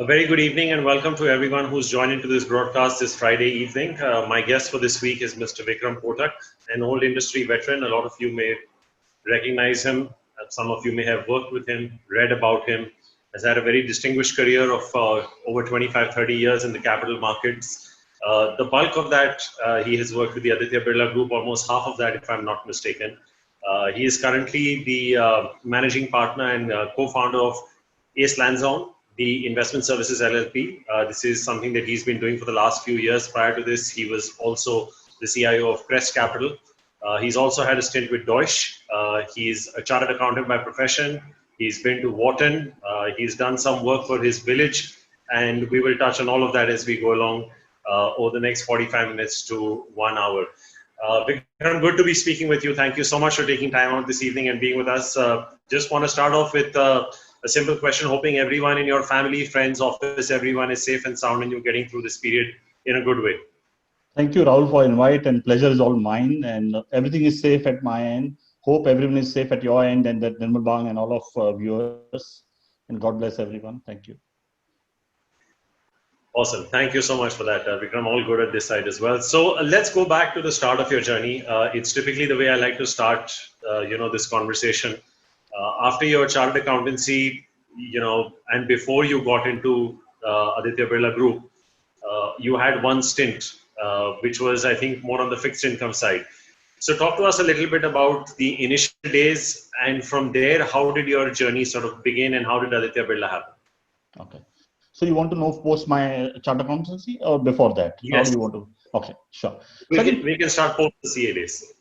A very good evening and welcome to everyone who's joined into this broadcast this Friday evening. My guest for this week is Mr. Vikram Kotak, an old industry veteran. A lot of you may recognize him. Some of you may have worked with him, read about him. Has had a very distinguished career of over 25, 30 years in the capital markets. The bulk of that, he has worked with the Aditya Birla Group, almost half of that, if I'm not mistaken. He is currently the managing partner and co-founder of Ace Lansdowne, the Investment Services LLP. This is something that he's been doing for the last few years. Prior to this, he was also the CIO of Crest Capital. He's also had a stint with Deutsche. He's a chartered accountant by profession. He's been to Wharton. He's done some work for his village, and we will touch on all of that as we go along over the next 45 minutes to 1 hour. Vikram, good to be speaking with you. Thank you so much for taking time out this evening and being with us. Just want to start off with a simple question, hoping everyone in your family, friends, office, everyone is safe and sound and you're getting through this period in a good way. Thank you, Rahul, for invite, and pleasure is all mine. And everything is safe at my end. Hope everyone is safe at your end, and that Nirmal Bang and all of viewers. And God bless everyone. Thank you. Awesome. Thank you so much for that, Vikram. All good at this side as well. So let's go back to the start of your journey. It's typically the way I like to start, this conversation. After your chartered accountancy, and before you got into Aditya Birla Group, you had one stint, which was, I think, more on the fixed income side. So talk to us a little bit about the initial days, and from there, how did your journey sort of begin, and how did Aditya Birla happen? Okay. So you want to know post my chartered accountancy or before that? Yes. How do you want to? Okay, sure. We can start post the CA days.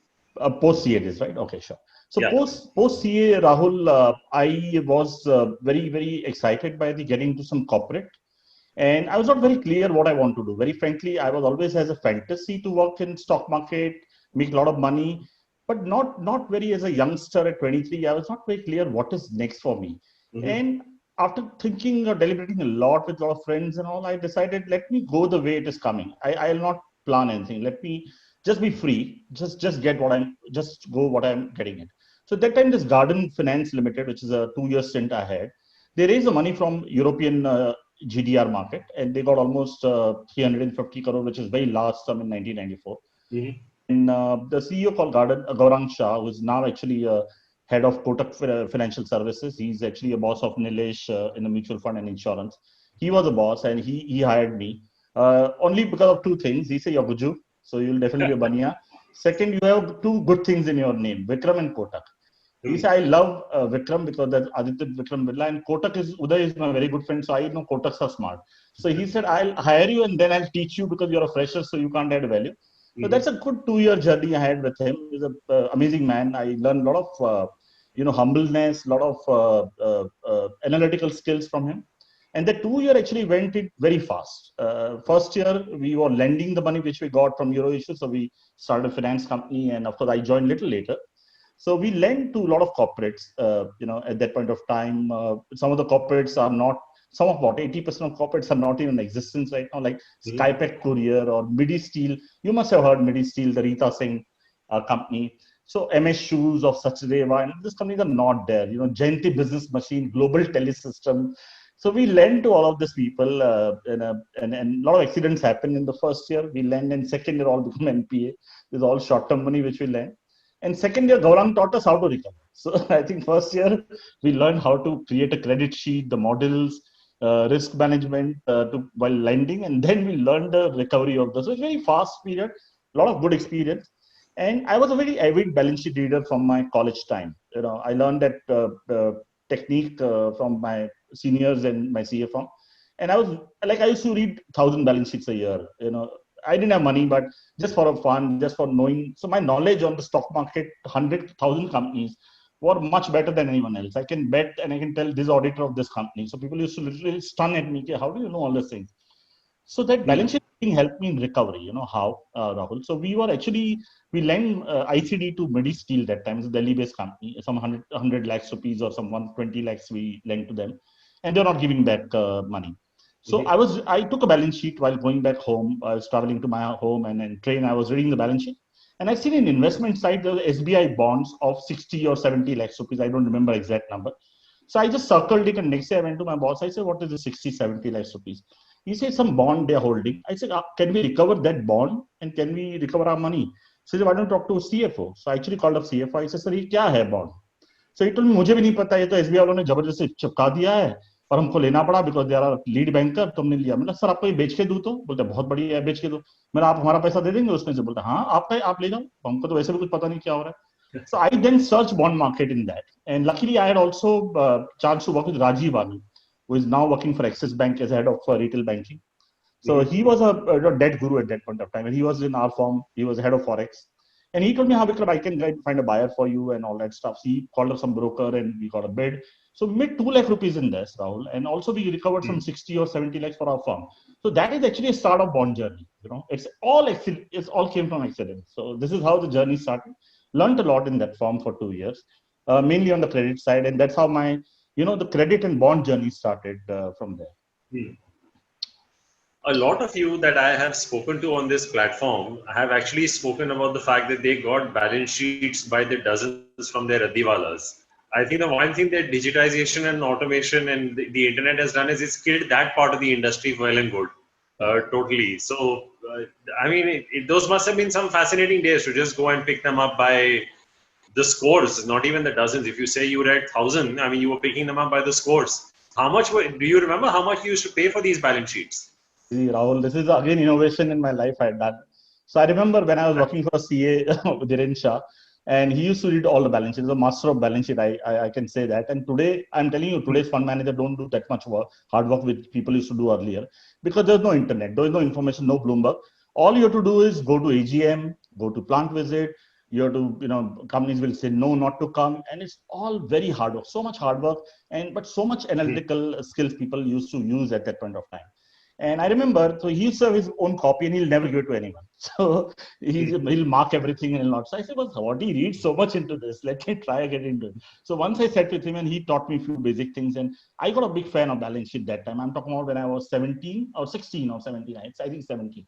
Post CA days, right? Okay, sure. So Yeah. post CA, Rahul, I was very, very excited by the getting into some corporate. And I was not very clear what I want to do. Very frankly, I was always has a fantasy to work in stock market, make a lot of money, but not very as a youngster at 23. I was not very clear what is next for me. Mm-hmm. And after thinking or deliberating a lot with a lot of friends and all, I decided, let me go the way it is coming. I'll not plan anything. Let me just be free. Just go what I'm getting it. So that time, this Garden Finance Limited, which is a 2-year stint I had, they raised the money from European GDR market, and they got almost 350 crore, which is very large sum in 1994. Mm-hmm. And the CEO called Gaurang Shah, who is now actually head of Kotak Financial Services. He's actually a boss of Nilesh in the mutual fund and insurance. He was a boss, and he hired me only because of two things. He said, "You're Guju, so you'll definitely be a Bania." Second, you have two good things in your name, Vikram and Kotak. He said, I love Vikram because that's Aditya Vikram Birla, and Kotak Uday is my very good friend, so I know Kotaks are smart. So he said, I'll hire you and then I'll teach you because you're a fresher, so you can't add value. So that's a good 2-year journey I had with him. He's an amazing man. I learned a lot of, humbleness, a lot of analytical skills from him. And the 2-year actually went it very fast. First year, we were lending the money which we got from Euro issue. So we started a finance company, and of course, I joined a little later. So we lend to a lot of corporates, at that point of time. Some of the corporates are not, some of what, 80% of corporates are not even in existence right now, like Skypack Courier or Midi Steel. You must have heard Midi Steel, the Rita Singh company. So MS Shoes of Sachdeva, and these companies are not there. Jayanti Business Machine, Global Telesystem. So we lend to all of these people, and a lot of accidents happen in the first year. We lend, and second year all become NPA. There's all short-term money which we lend. And second year, Gaurang taught us how to recover. So I think first year, we learned how to create a credit sheet, the models, risk management while lending. And then we learned the recovery of this. So it's a very fast period, a lot of good experience. And I was a very avid balance sheet reader from my college time. I learned that technique from my seniors and my CA firm. And I used to read 1,000 balance sheets a year. I didn't have money, but just for fun, just for knowing. So my knowledge on the stock market, 100,000 companies, were much better than anyone else. I can bet and I can tell this auditor of this company. So people used to literally stun at me. How do you know all these things? So that balance sheet thing helped me in recovery. How, Rahul? So we lend ICD to Midi Steel that time. It's a Delhi-based company. Some 100 lakhs rupees or some 120 lakhs we lend to them. And they're not giving back money. So I took a balance sheet while going back home. I was traveling to my home, and in train, I was reading the balance sheet. And I seen an investment side, there were SBI bonds of 60 or 70 lakhs rupees. I don't remember exact number. So I just circled it, and next day I went to my boss. I said, what is the 60, 70 lakhs rupees? He said, some bond they're holding. I said, can we recover that bond and can we recover our money? So he said, why don't you talk to CFO? So I actually called up CFO. I said, sir, ये क्या है bond? So he told me, मुझे भी नहीं पता, ये तो SBI वालों ने जबरदस्ती चिपका दिया है और हमको लेना पड़ा because they are lead banker, तुमने लिया। मैंने सर आपको ये बेच के दूं? तो बोलते बहुत बढ़िया है, बेच के दो। मैंने आप हमारा पैसा दे देंगे उसमें से? बोलते हाँ आपका, आप ले जाओ, हमको तो वैसे भी कुछ पता नहीं क्या हो रहा है। So I then searched bond market in that, and luckily I had also chance to work with Rajiv Anu, who is now working for Axis Bank as head of retail banking. So he was a debt guru at that point of time, and he was in our firm. He was head of forex, and he told me, "How Vikram, I can find a buyer for you and all that stuff." So he called up some broker, and we got a bid. So we made 2 lakh rupees in this, Rahul, and also we recovered some 60 or 70 lakhs for our firm. So that is actually a start of bond journey. It's all came from accident. So this is how the journey started. Learned a lot in that firm for 2 years, mainly on the credit side, and that's how my the credit and bond journey started from there. A lot of you that I have spoken to on this platform have actually spoken about the fact that they got balance sheets by the dozens from their Raddiwalas. I think the one thing that digitization and automation and the internet has done is it's killed that part of the industry well and good. Totally. So, I mean, those must have been some fascinating days to just go and pick them up by the scores, not even the dozens. If you say you were at 1,000, I mean, you were picking them up by the scores. How much do you remember how much you used to pay for these balance sheets? See, Rahul, this is again innovation in my life I had done. So I remember when I was working for CA with Dhiren Shah, and he used to read all the balance sheets. He's a master of balance sheet, I can say that. And today, I'm telling you, today's fund manager don't do that much hard work which people used to do earlier, because there's no internet, there's no information, no Bloomberg. All you have to do is go to AGM, go to plant visit. You have to, companies will say no, not to come, and it's all very hard work. So much hard work, but so much analytical skills people used to use at that point of time. And I remember, so he used to have his own copy and he'll never give it to anyone. So he'll mark everything and he'll not. So I said, well, what he reads so much into this? Let me try and get into it. So once I sat with him and he taught me a few basic things, and I got a big fan of balance sheet that time. I'm talking about when I was 17 or 16 or 17, I think 17.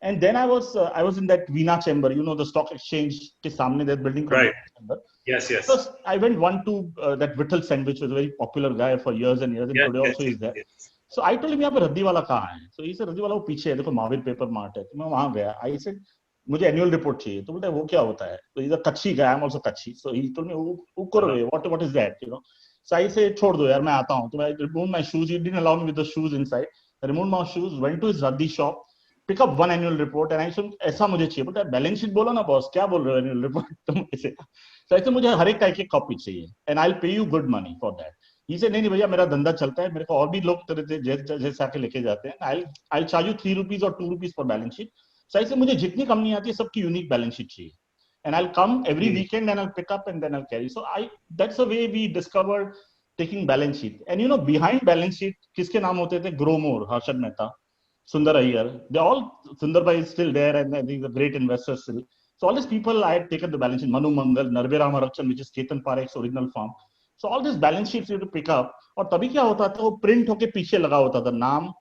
And then I was in that Veena chamber, the stock exchange ke samne, that building. Right. Yes. First, I went to that Vittal Sen, which was a very popular guy for years and years, and today also is there. So I told him, यहाँ पे रद्दीवाला कहाँ है? So he said, रद्दीवाला वो पीछे है, देखो Mahavir paper mart है। तो मैं वहाँ गया. I said, मुझे एनुअल रिपोर्ट चाहिए. तो बोलता है वो क्या होता है? So he's a कच्ची guy, I'm also कच्ची. So he told me, what is that? So I said, छोड़ दो यार, मैं आता हूँ. तो I removed my shoes. He didn't allow me with the shoes inside. I removed my shoes, went to his Raddi shop, pick up one annual report, and I said, ऐसा मुझे चाहिए. बोलता है बैलेंस शीट बोलो ना boss, क्या बोल रहे हो एनुअल रिपोर्ट तुम ऐसे? So I said, मुझे हर एक टाइप की कॉपी चाहिए, and I'll pay you good money for that. He said, नहीं भैया मेरा धंधा चलता है, मेरे को और भी लोग तरह जैसे आके लेके जाते हैं. I'll charge you 3 rupees or 2 rupees for balance sheet. So I said, मुझे जितनी कंपनी आती है सबकी यूनिक बैलेंस शीट चाहिए, and I'll come every weekend and I'll pick up and then I'll carry. So that's the way we discovered taking balance sheet. And behind balance sheet किसके नाम होते थे? Growmore, Harshad Mehta, Sundar Iyer. They all, Sundar Bhai is still there, and I think the great investor still. So all these people I had taken the balance sheet. Manu Mangal, Narve Ramarakchan, which is Ketan Parekh's original farm. So all these balance sheets you have to pick up. और तभी क्या होता था, वो print होके पीछे लगा होता था नाम,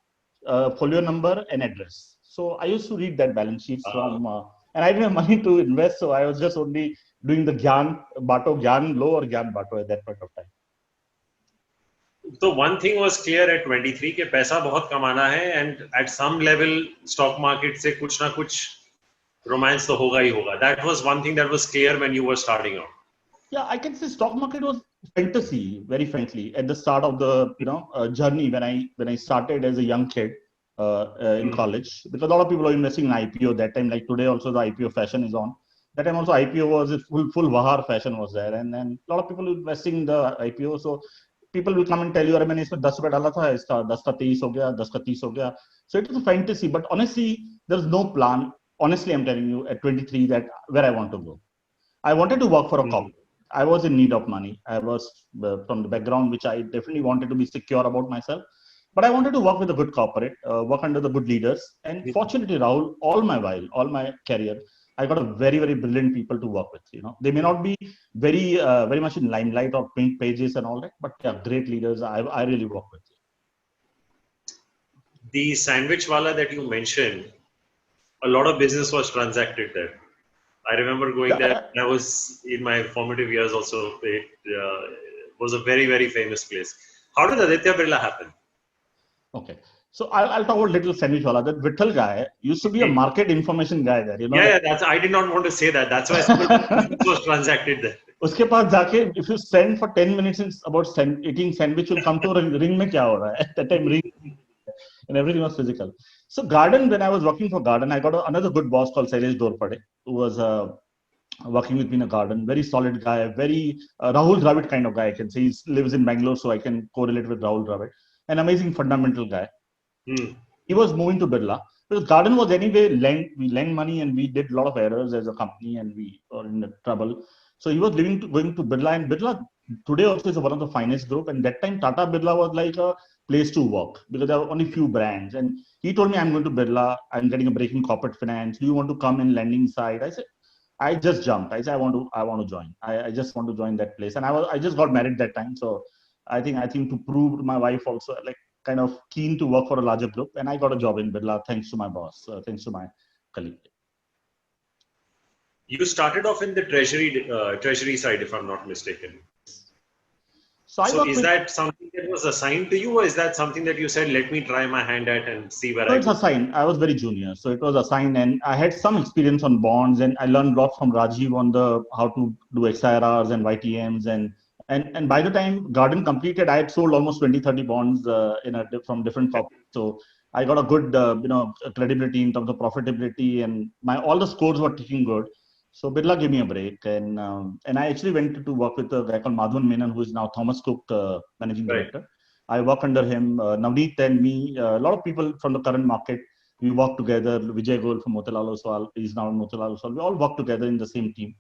folio number and address. So I used to read that balance sheets from, and I didn't have money to invest, so I was just only doing the Gyan Lo or Gyan Bato at that point of time. So one thing was clear at 23 कि पैसा बहुत कमाना है, and at some level stock market से कुछ ना कुछ romance तो होगा ही होगा. That was one thing that was clear when you were starting out. Yeah, I can say stock market was fantasy, very frankly, at the start of the journey when I started as a young kid in college, because a lot of people are investing in IPO that time. Like today, also the IPO fashion is on. That time also IPO was full Vahar fashion was there, and then a lot of people investing in the IPO. So people will come and tell you, "अरे मैंने इसमें 10 रुपए डाला था, इसका 10 का 23 हो गया, 10 का 30 हो गया." So it was a fantasy, but honestly, there's no plan. Honestly, I'm telling you, at 23, that where I want to go. I wanted to work for a corporate. I was in need of money. I was from the background which I definitely wanted to be secure about myself, but I wanted to work with a good corporate, work under the good leaders. And fortunately, Rahul, all my career, I got a very, very brilliant people to work with. They may not be very, very much in limelight or pink pages and all that, but they are great leaders. I really work with. The sandwich wala that you mentioned, a lot of business was transacted there. I remember going there. I was in my formative years also. was a very, very famous place. How did Aditya Birla happen? Okay. So I'll talk about little sandwich wala. That Vittal guy used to be a market information guy there. You know. Yeah, that's. I did not want to say that. That's why business was transacted there. उसके पास जाके if you stand for 10 minutes and about eating sandwich will come to ring में क्या हो रहा है at that time ring and everything was physical. So Garden, when I was working for Garden, I got another good boss called Sailesh Dorpade, who was working with me in a Garden. Very solid guy, very Rahul Dravid kind of guy. I can say he lives in Bangalore, so I can correlate with Rahul Dravid. An amazing fundamental guy. He was moving to Birla because Garden was anyway we lent money and we did a lot of errors as a company and we were in trouble. So he was going to Birla, and Birla today also is one of the finest group. And that time Tata Birla was like a place to work because there were only few brands. And he told me, I'm going to Birla. I'm getting a break in corporate finance. Do you want to come in lending side? I said, I just jumped. I said, I want to join. I just want to join that place. And I just got married that time. So I think to prove to my wife also, like, kind of keen to work for a larger group. And I got a job in Birla thanks to my boss, thanks to my colleague. You started off in the treasury side, if I'm not mistaken. So is that something that was assigned to you, or is that something that you said, let me try my hand at and see where I go? It's assigned. I was very junior, so it was assigned, and I had some experience on bonds, and I learned a lot from Rajiv on how to do XIRRs and YTMs, and by the time Garden completed, I had sold almost 20-30 bonds from different corporates. So I got a good credibility in terms of profitability, and all the scores were ticking good. So Birla gave me a break, and I actually went to work with a guy called Madhavan Menon, who is now Thomas Cook managing director. I work under him. Navneet and me, a lot of people from the current market, we work together. Vijay Goel from Motilal Oswal is now in Motilal Oswal. We all work together in the same team,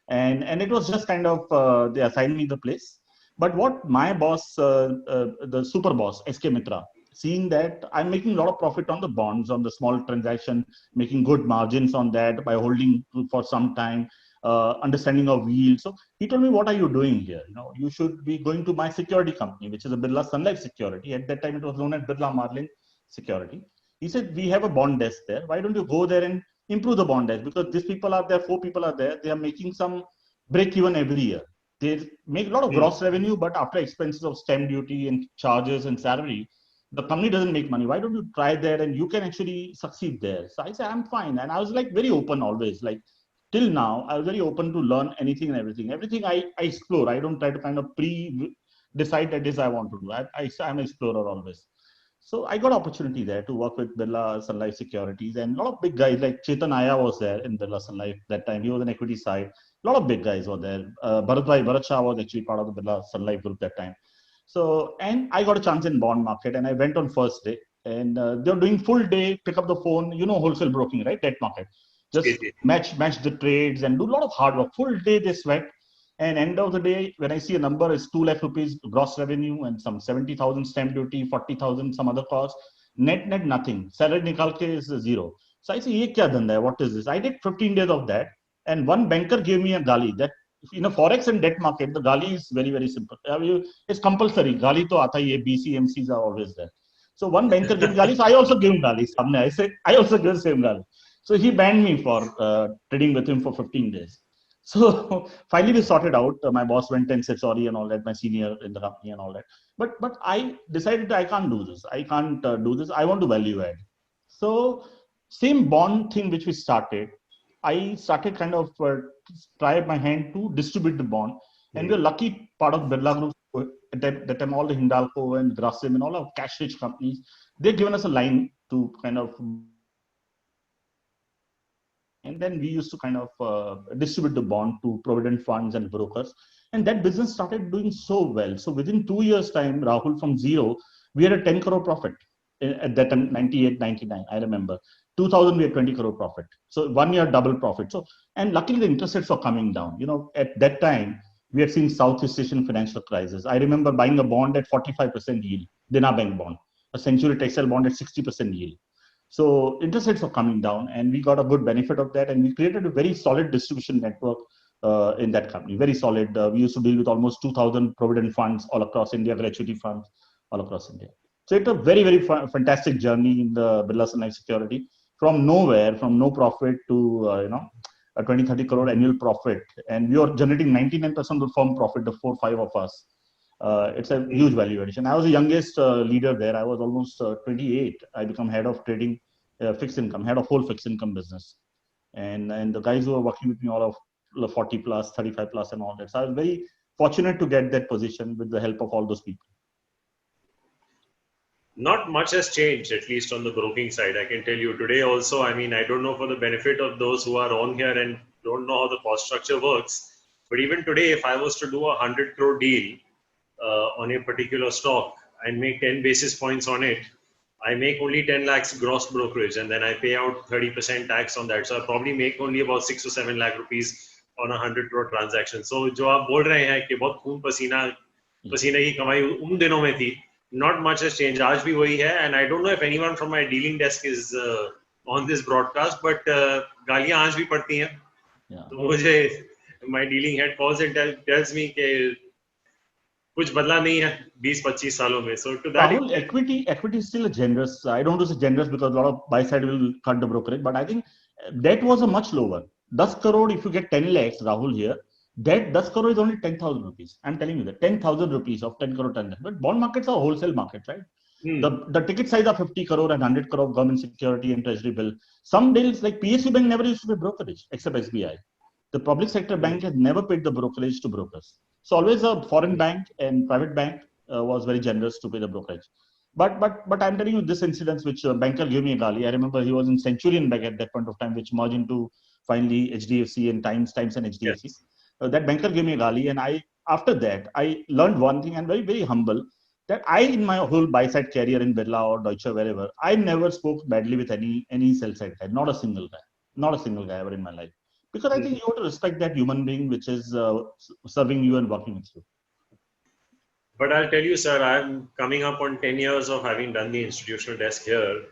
and it was just kind of they assigned me the place. But what my boss, the super boss, SK Mitra, seeing that I'm making a lot of profit on the bonds, on the small transaction, making good margins on that by holding for some time, understanding of yield. So he told me, what are you doing here? You should be going to my security company, which is a Birla Sun Life Security. At that time, it was known as Birla Marlin Security. He said, we have a bond desk there. Why don't you go there and improve the bond desk? Because these people are there, 4 people are there. They are making some break even every year. They make a lot of gross revenue, but after expenses of stamp duty and charges and salary, the company doesn't make money. Why don't you try there and you can actually succeed there? So I said, I'm fine. And I was like very open always. Like till now, I was very open to learn anything and everything. Everything I explore. I don't try to kind of decide that this I want to do. I'm an explorer always. So I got opportunity there to work with Birla Sun Life Securities, and a lot of big guys like Chetan Aya was there in Birla Sun Life that time. He was an equity side. A lot of big guys were there. Bharat Shah was actually part of the Birla Sun Life group that time. So, and I got a chance in bond market, and I went on first day, and they're doing full day, pick up the phone, wholesale broking, right? Debt market. Just match the trades and do a lot of hard work. Full day they sweat. And end of the day, when I see a number is 2 lakh rupees gross revenue and some 70,000 stamp duty, 40,000 some other costs, net nothing. Salary nikal ke is 0. So I say, ye kya dhanda hai? What is this? I did 15 days of that, and one banker gave me a gali that in a forex and debt market, the gali is very, very simple. It's compulsory. Gali to aata hi hai. BC, MCs are always there. So one banker gave gali, so I also gave him gali. I said, I also gave the same gali. So he banned me for trading with him for 15 days. So finally we sorted out. My boss went and said sorry and all that, my senior in the company and all that. But I decided I can't do this. I can't do this. I want to value add. So same bond thing which we started, I started kind of try my hand to distribute the bond. And we're lucky part of Birla Group, at that time all the Hindalco and Grasim and all of cash-rich companies, they've given us a line to kind of, and then we used to kind of distribute the bond to provident funds and brokers. And that business started doing so well. So within 2 years' time, Rahul, from zero, we had a 10 crore profit at that time, 98, 99, I remember. 2000, we had 20 crore profit. So 1 year double profit. So, and luckily the interest rates were coming down. At that time, we had seen Southeast Asian financial crisis. I remember buying a bond at 45% yield, Dena Bank bond, a Century Textile bond at 60% yield. So interest rates were coming down, and we got a good benefit of that. And we created a very solid distribution network in that company, very solid. We used to deal with almost 2,000 provident funds all across India, gratuity funds all across India. So it's a very, very fantastic journey in the Birla Sun Life Security, from nowhere, from no profit to a 20-30 crore annual profit, and we are generating 99% of the firm profit, the 4-5 of us. It's a huge value addition. I was the youngest leader there. I was almost 28. I become head of trading fixed income, head of whole fixed income business. And the guys who were working with me, all of 40 plus, 35 plus and all that. So I was very fortunate to get that position with the help of all those people. Not much has changed, at least on the broking side. I can tell you today also, I mean, I don't know for the benefit of those who are on here and don't know how the cost structure works. But even today, if I was to do a 100 crore deal on a particular stock and make 10 basis points on it, I make only 10 lakhs gross brokerage and then I pay out 30% tax on that. So I probably make only about 6 or 7 lakh rupees on a 100 crore transaction. So जो आप बोल रहे हैं कि बहुत खून पसीने की कमाई उन दिनों में थी, not much has changed. आज भी वही है, and I don't know if anyone from my dealing desk is on this broadcast, but गालियाँ आज भी पड़ती हैं. तो मुझे my dealing head calls and tells me कि कुछ बदला नहीं है 20-25 सालों में. So to that Rahul, equity is still a generous. I don't want to say generous because a lot of buy side will cut the brokerage, but I think that was a much lower. 10 crore, if you get 10 lakhs, Rahul here, that 10 crore is only 10,000 rupees. I'm telling you that 10,000 rupees of 10 crore transaction. But bond markets are wholesale market, right? The ticket size are 50 crore and 100 crore of government security and treasury bill. Some deals like PSU Bank never used to pay brokerage except SBI. The public sector bank has never paid the brokerage to brokers. So always a foreign bank and private bank was very generous to pay the brokerage. But I'm telling you this incident which banker gave me a gali. I remember he was in Centurion Bank at that point of time, which merged into finally HDFC and Times and HDFC. Yes. That banker gave me a gali, and after that I learned one thing and very very humble that I in my whole buy side career in Birla or Deutsche wherever I never spoke badly with any sell side guy, not a single guy ever in my life. Because I think you have to respect that human being which is serving you and working with you. But I'll tell you, sir, I'm coming up on 10 years of having done the institutional desk here.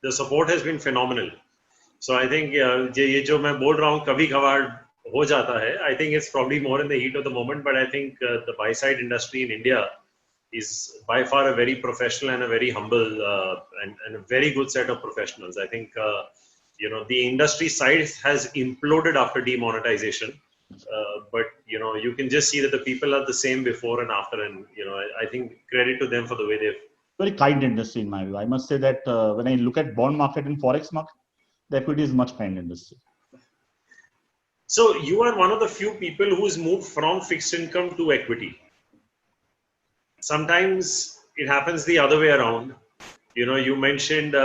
The support has been phenomenal. So I think ये जो मैं बोल रहा हूँ कभी कभार हो जाता है. I think it's probably more in the heat of the moment, but I think the buy side industry in India is by far a very professional and a very humble and a very good set of professionals. I think the industry side has imploded after demonetization, but you can just see that the people are the same before and after, and I think credit to them for the way they've. Very kind industry in my view. I must say that when I look at bond market and forex market, the equity is much kind industry. So you are one of the few people who's moved from fixed income to equity. Sometimes it happens the other way around. You mentioned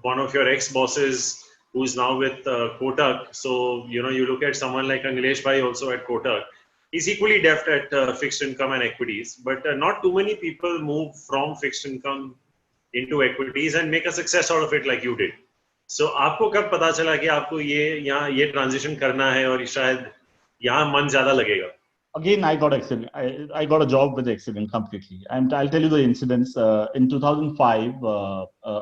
one of your ex-bosses who's now with Kotak. So, you look at someone like Anglesh Bhai also at Kotak. He's equally deft at fixed income and equities, but not too many people move from fixed income into equities and make a success out of it like you did. So, आपको कब पता चला कि आपको ये transition करना है और शायद यहाँ मन ज़्यादा लगेगा? Again, I got accident. I got a job with accident completely. I'll tell you the incidents. In 2005,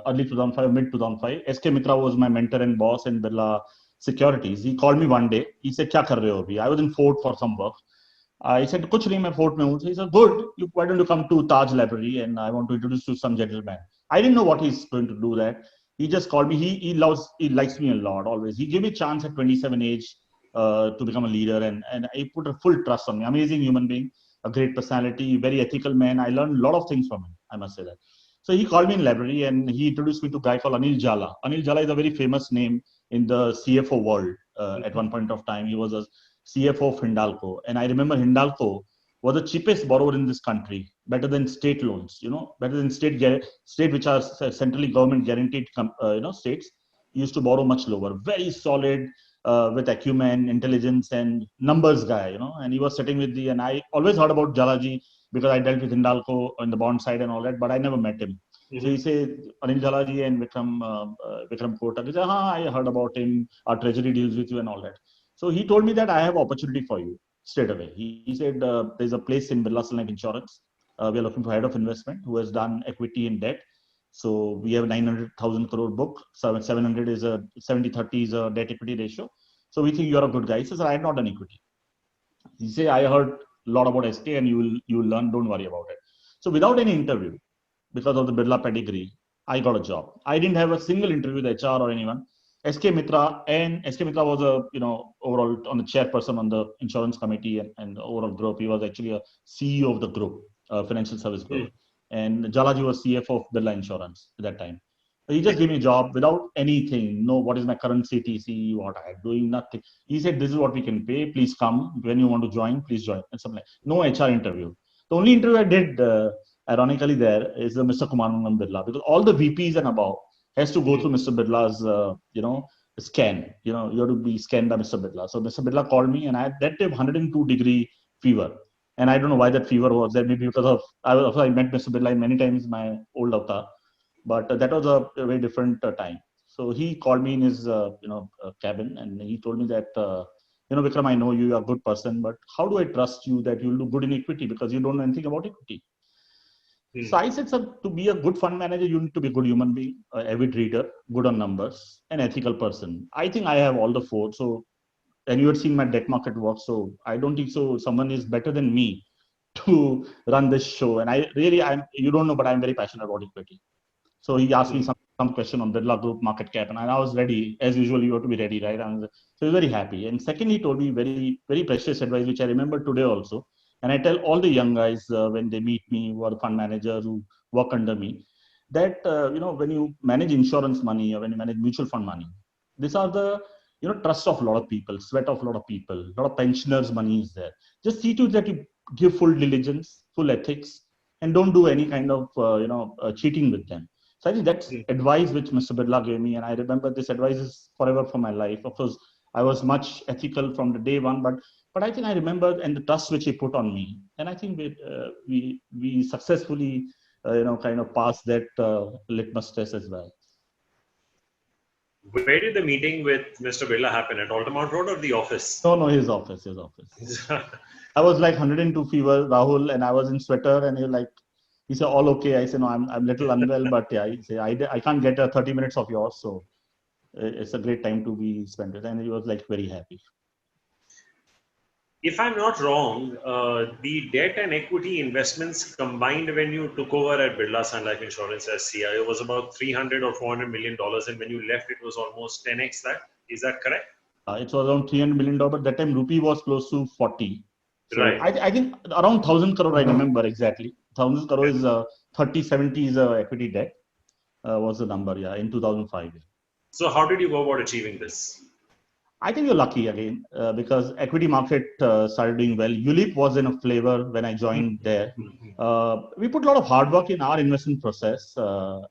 early 2005, mid 2005, SK Mitra was my mentor and boss in Birla Securities. He called me one day. He said, "Kya kar rahe ho abhi?" I was in Fort for some work. I said, "Kuch nahi, main Fort mein hu." He said, "Good. Why don't you come to Taj Library and I want to introduce you to some gentleman." I didn't know what he's going to do that. He just called me. He likes me a lot always. He gave me a chance at 27 age. To become a leader, and I put a full trust on me. Amazing human being, a great personality, very ethical man. I learned a lot of things from him, I must say that. So he called me in library and he introduced me to a guy called Anil Jala. Anil Jala is a very famous name in the CFO world. At one point of time, he was a CFO of Hindalco, and I remember Hindalco was the cheapest borrower in this country, better than state loans. Better than state which are centrally government guaranteed states. He used to borrow much lower. Very solid. With acumen, intelligence, and numbers guy, and he was sitting with and I always heard about Jalaji because I dealt with Hindalco on the bond side and all that, but I never met him. So he said, Anil Jalaji and Vikram Kotak. He said, I heard about him, our treasury deals with you and all that. So he told me that I have opportunity for you straight away. He said, there's a place in Birla Sun Life Insurance. We are looking for head of investment who has done equity and debt. So we have 900,000 crore book. 700 is a 70-30 is a debt equity ratio. So we think you're a good guy. He says, I had not done equity. He said, I heard a lot about SK and you will learn. Don't worry about it. So without any interview, because of the Birla pedigree, I got a job. I didn't have a single interview with HR or anyone. SK Mitra, and SK Mitra was a, overall on the chairperson on the insurance committee and the overall group. He was actually a CEO of the group, financial service group. And Jalaji was CFO of Birla Insurance at that time. He just gave me a job without anything. No, what is my current CTC? What I am doing? Nothing. He said, "This is what we can pay. Please come. When you want to join, please join." And something like no HR interview. The only interview I did, ironically, there is Mr. Kumar Mangalam Birla, because all the VPs and above has to go through Mr. Birla's, scan. You have to be scanned by Mr. Birla. So Mr. Birla called me, and I had that time 102-degree fever. And I don't know why that fever was there. Maybe because of I met Mr. Birla many times in my old avatar, but that was a very different time. So he called me in his cabin, and he told me that Vikram, I know you are a good person, but how do I trust you that you'll do good in equity because you don't know anything about equity? So I said, sir, to be a good fund manager, you need to be a good human being, avid reader, good on numbers, an ethical person. I think I have all the four. So, and you had seen my debt market work. So I don't think so. Someone is better than me to run this show. And you don't know, but I'm very passionate about equity. So he asked me some question on Birla Group market cap, and I was ready. As usual, you have to be ready, right? So he was very happy. And second, he told me very, very precious advice, which I remember today also. And I tell all the young guys when they meet me, who are the fund managers who work under me, that when you manage insurance money or when you manage mutual fund money, these are the trust of a lot of people, sweat of a lot of people, a lot of pensioners' money is there. Just see to it that you give full diligence, full ethics, and don't do any kind of cheating with them. So I think that's advice which Mr. Birla gave me, and I remember this advice is forever for my life. Of course, I was much ethical from the day one, but I think I remember and the trust which he put on me, and I think we successfully kind of passed that litmus test as well. Where did the meeting with Mr. Birla happen? At Altamont Road or the office? No, his office. I was like 102 fever, Rahul, and I was in sweater, and he said, all okay. I said, no, I'm a little unwell, but yeah, he said, I can't get 30 minutes of yours, so it's a great time to be spent with, and he was like very happy. If I'm not wrong, the debt and equity investments combined when you took over at Birla Sun Life Insurance as CIO was about $300 or $400 million, and when you left, it was almost 10x that. Is that correct? It was around $300 million. That time, rupee was close to 40. So right. I think around 1,000 crore, I remember exactly. 1,000 crore is 30-70 is equity debt, was the number, in 2005. So how did you go about achieving this? I think you're lucky again because equity market started doing well. ULIP was in a flavor when I joined there. We put a lot of hard work in our investment process.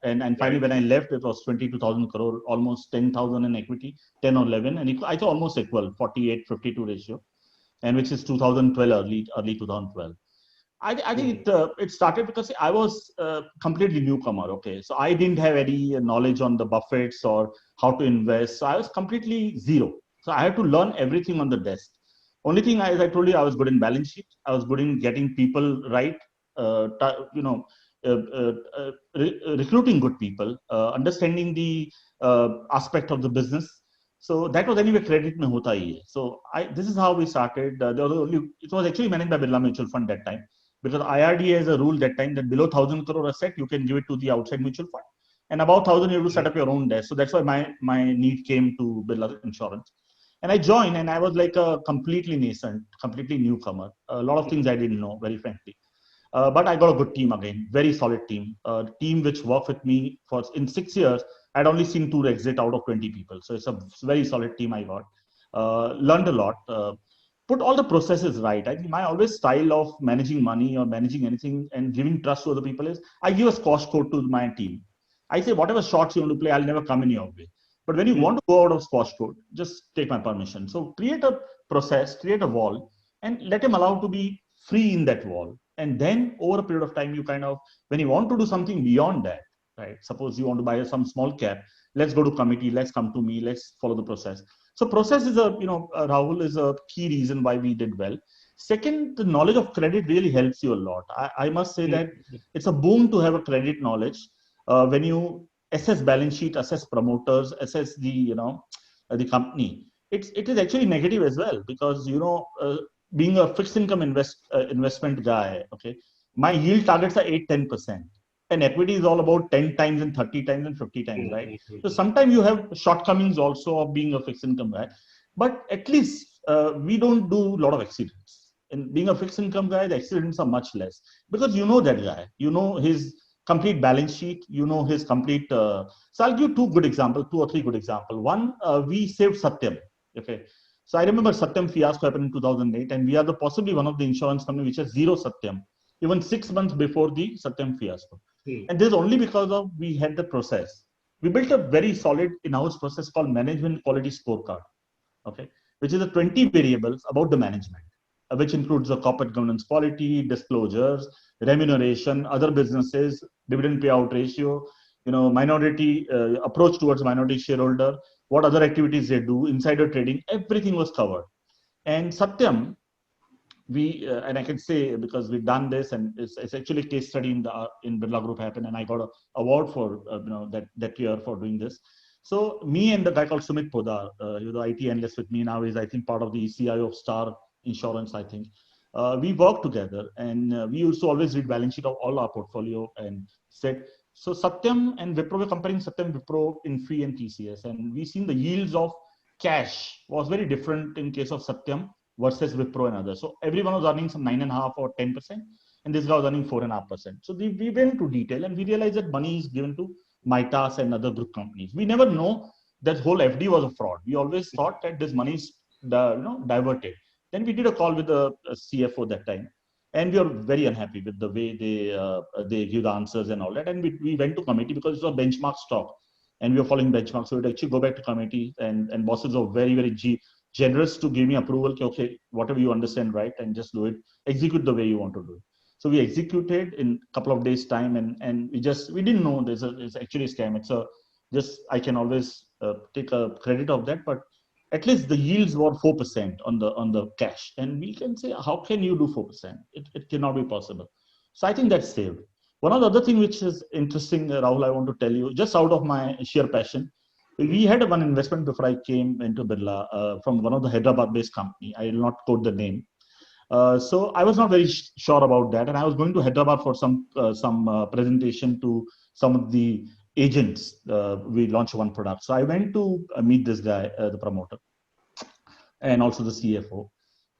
And finally, when I left, it was 22,000 crore, almost 10,000 in equity, 10 or 11. And I thought almost equal, 48-52 ratio, and which is 2012, early 2012. I think it started because I was completely newcomer. Okay, so I didn't have any knowledge on the Buffetts or how to invest. So I was completely zero. So I had to learn everything on the desk. Only thing, as I told you, I was good in balance sheet. I was good in getting people right, recruiting good people, understanding the aspect of the business. So that was anyway credit mein hota hi hai. So this is how we started. It was actually managed by Birla Mutual Fund that time, because IRDA has a rule that time that below 1,000 crore asset you can give it to the outside mutual fund, and above 1,000 you have to set up your own desk. So that's why my need came to Birla Insurance. And I joined, and I was like a completely nascent, completely newcomer. A lot of things I didn't know, very frankly. But I got a good team again, very solid team. Team which worked with me in 6 years. I'd only seen 2 exit out of 20 people. So it's a very solid team I got. Learned a lot. Put all the processes right. I think my always style of managing money or managing anything and giving trust to other people is I give a squash code to my team. I say, whatever shots you want to play, I'll never come in your way. But when you want to go out of squash code, just take my permission. So create a process, create a wall, and let him allow to be free in that wall. And then over a period of time, you kind of, when you want to do something beyond that, right? Suppose you want to buy some small cap, let's go to committee, let's come to me, let's follow the process. So process is Rahul is a key reason why we did well. Second, the knowledge of credit really helps you a lot. I must say that it's a boon to have a credit knowledge when you assess balance sheet, assess promoters, assess the company. It is actually negative as well because being a fixed income investment guy, okay, my yield targets are 8-10%, and equity is all about 10 times and 30 times and 50 times, right? So Mm-hmm. sometimes you have shortcomings also of being a fixed income guy, but at least we don't do a lot of accidents. And being a fixed income guy, the accidents are much less because you know that guy, you know his complete balance sheet, you know his complete. So I'll give two good examples, two or three good examples. One, we saved Satyam. Okay. So I remember Satyam fiasco happened in 2008, and we are the possibly one of the insurance company which has zero Satyam, even 6 months before the Satyam fiasco. And this is only because of we had the process. We built a very solid in-house process called management quality scorecard, okay, which is a 20 variables about the management, which includes the corporate governance quality, disclosures, remuneration, other businesses, dividend payout ratio, minority approach towards minority shareholder, what other activities they do, insider trading, everything was covered. And Satyam, we and I can say because we've done this, and it's actually a case study in Birla Group happened, and I got an award for that year for doing this. So me and the guy called Sumit Podar, the IT analyst with me now, is I think part of the CIO of Star Insurance. I think we work together, and we used to always read balance sheet of all our portfolio and said. So Satyam and Wipro, we're comparing Satyam, Wipro, Infy, and TCS, and we seen the yields of cash was very different in case of Satyam versus Wipro and others. So everyone was earning some 9.5% or 10%, and this guy was earning 4.5%. So we went into detail and we realized that money is given to Mitas and other group companies. We never know that whole FD was a fraud. We always thought that this money is diverted. Then we did a call with the CFO that time, and we are very unhappy with the way they give the answers and all that. And we went to committee because it's a benchmark stock, and we were following benchmarks. So we'd actually go back to committee, and bosses are very, very generous to give me approval. Okay, whatever you understand, right, and just do it, execute the way you want to do it. So we executed in a couple of days time, and we didn't know it's actually a scam. It's a just I can always take a credit of that, but at least the yields were 4% on the cash, and we can say how can you do 4%? It cannot be possible. So I think that's saved. One of the other thing which is interesting, Rahul, I want to tell you, just out of my sheer passion, we had one investment before I came into Birla from one of the Hyderabad-based company. I will not quote the name. So I was not very sure about that, and I was going to Hyderabad for some presentation to some of the agents. We launched one product, so I went to meet this guy, the promoter, and also the CFO.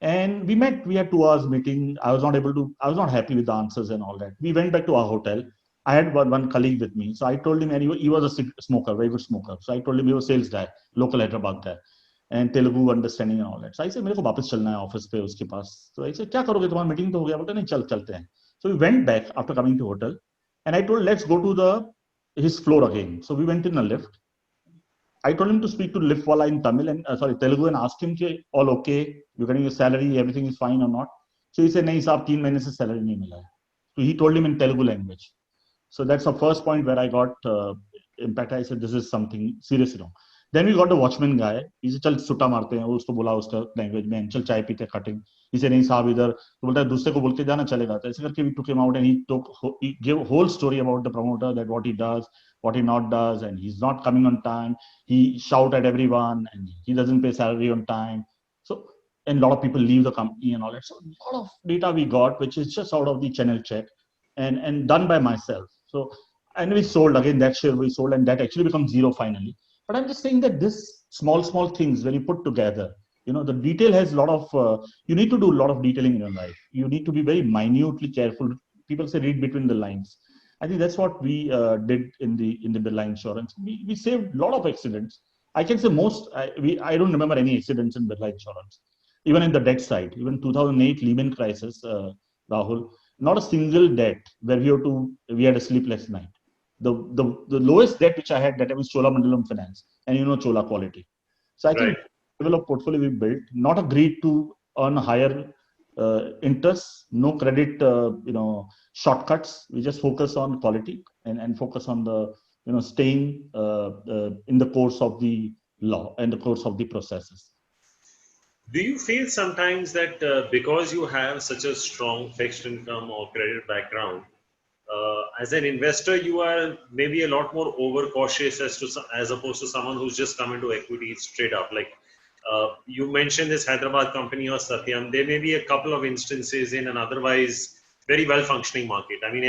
And we met. We had 2 hours meeting. I was not happy with the answers and all that. We went back to our hotel. I had one colleague with me. So I told him, and he was a smoker, very good smoker. So I told him he was a sales guy, local Hyderabad guy, and Telugu understanding and all that. So I said, मेरे को वापस चलना है office पे उसके पास. So I said, क्या करोगे तुम्हारा meeting तो हो गया? बोलते नहीं चलते हैं. So we went back after coming to hotel, and I told let's go to his floor again. So we went in a lift. I told him to speak to lift wala in Tamil and Telugu and ask him कि all okay, you're getting your salary, everything is fine or not. So he said नहीं साहब 3 महीने से salary नहीं मिला है. So he told him in Telugu language. So that's the first point where I got impact. I said this is something serious wrong. Then we got the watchman guy. He said चल सुट्टा मारते हैं. उसको बोला उसका language में चल चाय पीते cutting. He said नहीं साहब इधर तो बोलता है दूसरे को बोल के जाना चलेगा. तो ऐसे करके we took him out and he gave a whole story about the promoter, that what he does, what he not does, and he's not coming on time. He shout at everyone and he doesn't pay salary on time. So and a lot of people leave the company and all that. So a lot of data we got, which is just out of the channel check and done by myself. So and we sold again that share we sold, and that actually becomes zero finally. But I'm just saying that this small things when you put together, the detail has a lot of. You need to do a lot of detailing in your life. You need to be very minutely careful. People say read between the lines. I think that's what we did in the Birla Insurance. We saved a lot of accidents. I can say I don't remember any accidents in Birla Insurance. Even in the debt side, even 2008 Lehman crisis, Rahul, not a single debt where we had a sleepless night. The lowest debt which I had that was Cholamandalam Finance, and Chola quality. So I think the level of portfolio we built, not agreed to earn higher interest, no credit, shortcuts. We just focus on quality and focus on the staying in the course of the law and the course of the processes. Do you feel sometimes that because you have such a strong fixed income or credit background, as an investor, you are maybe a lot more overcautious as opposed to someone who's just come into equity straight up? Like you mentioned this Hyderabad company or Satyam, there may be a couple of instances in an otherwise very well functioning market. I mean,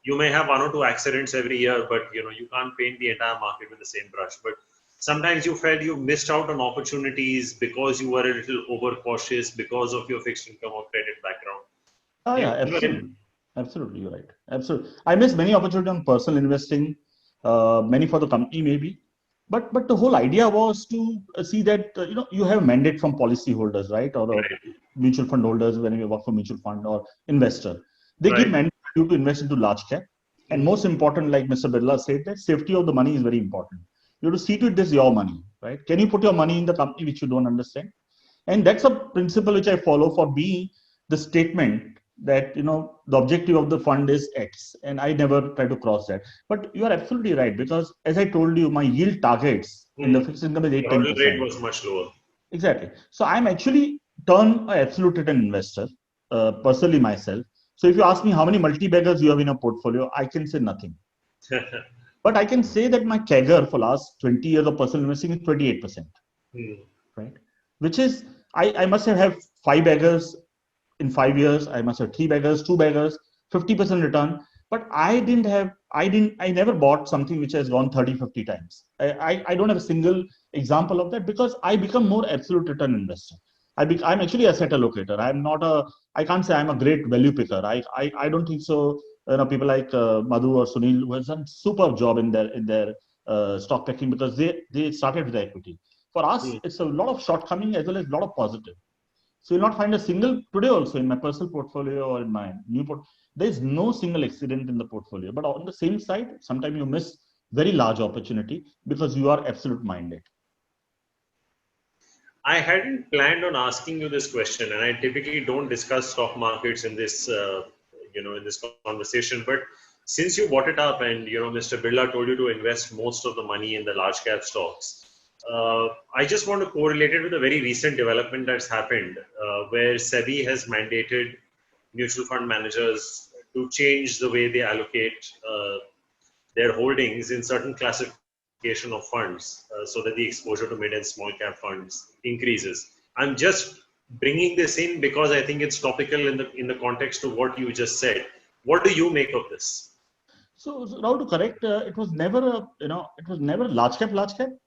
you may have one or two accidents every year, but you can't paint the entire market with the same brush. But sometimes you felt you missed out on opportunities because you were a little overcautious because of your fixed income or credit background. Oh, yeah, absolutely. Absolutely, you're right. Absolutely. I missed many opportunities on personal investing, many for the company maybe. But the whole idea was to see that, you have a mandate from policyholders, right? Or mutual fund holders when you work for mutual fund or investor. They give mandate for you to invest into large cap. And most important, like Mr. Birla said, that safety of the money is very important. You have to see to it this is your money, right? Can you put your money in the company which you don't understand? And that's a principle which I follow for me, the statement that, the objective of the fund is X, and I never try to cross that. But you are absolutely right, because as I told you, my yield targets in the fixed income is 8-10%. The rate was much lower. Exactly. So I'm actually turned an absolute return investor, personally myself. So if you ask me how many multi-baggers you have in a portfolio, I can say nothing. But I can say that my CAGR for last 20 years of personal investing is 28%. Right? Which is, I must have 5 baggers in 5 years. I must have 3 baggers, 2 baggers, 50% return. But I never bought something which has gone 30, 50 times. I don't have a single example of that, because I become more absolute return investor. I'm actually asset allocator. I can't say I'm a great value picker. I don't think so. People like Madhu or Sunil, who has done superb job in their stock picking, because they started with equity. For us, it's a lot of shortcoming as well as a lot of positive. So you'll not find a single, today also in my personal portfolio or in my new portfolio, there is no single accident in the portfolio. But on the same side, sometimes you miss very large opportunity because you are absolute minded. I hadn't planned on asking you this question, and I typically don't discuss stock markets in this, in this conversation. But since you brought it up, and Mr. Birla told you to invest most of the money in the large cap stocks, I just want to correlate it with a very recent development that's happened, where SEBI has mandated mutual fund managers to change the way they allocate their holdings in certain classification of funds, so that the exposure to mid and small cap funds increases. I'm just bringing this in because I think it's topical in the context of what you just said. What do you make of this? So Rahul, to correct, it was never large cap,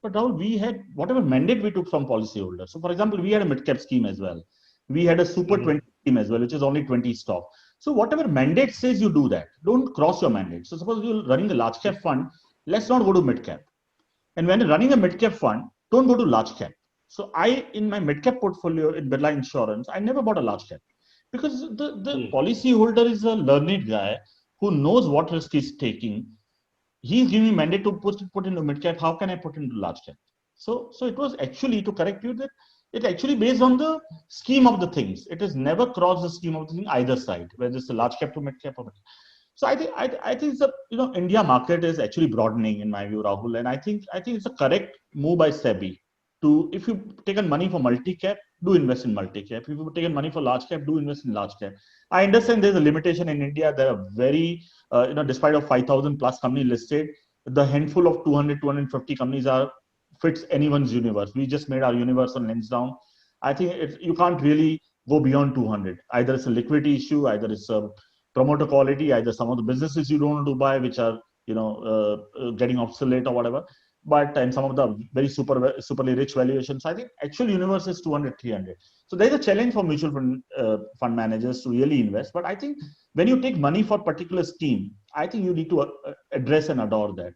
but Rahul, we had whatever mandate we took from policyholders. So for example, we had a mid cap scheme as well. We had a super 20 scheme as well, which is only 20 stock. So whatever mandate says, you do that. Don't cross your mandate. So suppose you're running a large cap fund, let's not go to mid cap. And when you're running a mid cap fund, don't go to large cap. So in my mid cap portfolio in Birla Insurance, I never bought a large cap, because the policyholder is a learned guy who knows what risk he's taking. He's giving me mandate to put into mid cap. How can I put into large cap? So it was actually, to correct you, that it actually based on the scheme of the things. It has never crossed the scheme of the thing either side, whether it's a large cap to mid cap or mid cap. So I think the India market is actually broadening in my view, Rahul, and I think it's a correct move by SEBI to, if you've taken money for multi cap, do invest in multi cap. If you've taken money for large cap, do invest in large cap. I understand there's a limitation in India. There are very, despite of 5,000 plus companies listed, the handful of 200, 250 companies fits anyone's universe. We just made our universe on Lansdowne. I think you can't really go beyond 200. Either it's a liquidity issue, either it's a promoter quality, either some of the businesses you don't want to buy, which are, getting obsolete or whatever. And some of the very superly rich valuations. I think actual universe is 200, 300. So there's a challenge for mutual fund managers to really invest. But I think when you take money for a particular scheme, I think you need to address and adore that.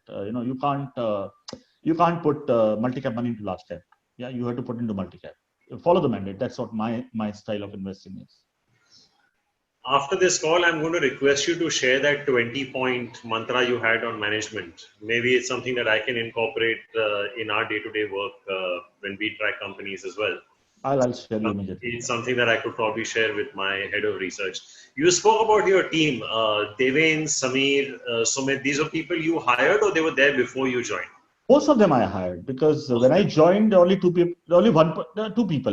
You can't put multi-cap money into large cap. Yeah, you have to put into multi-cap. Follow the mandate. That's what my style of investing is. After this call, I'm going to request you to share that 20-point mantra you had on management. Maybe it's something that I can incorporate in our day-to-day work when we track companies as well. I'll share you immediately. It's something that I could probably share with my head of research. You spoke about your team, Deven, Samir, Sumit. These are people you hired, or they were there before you joined? Most of them I hired, because when I joined, only two people,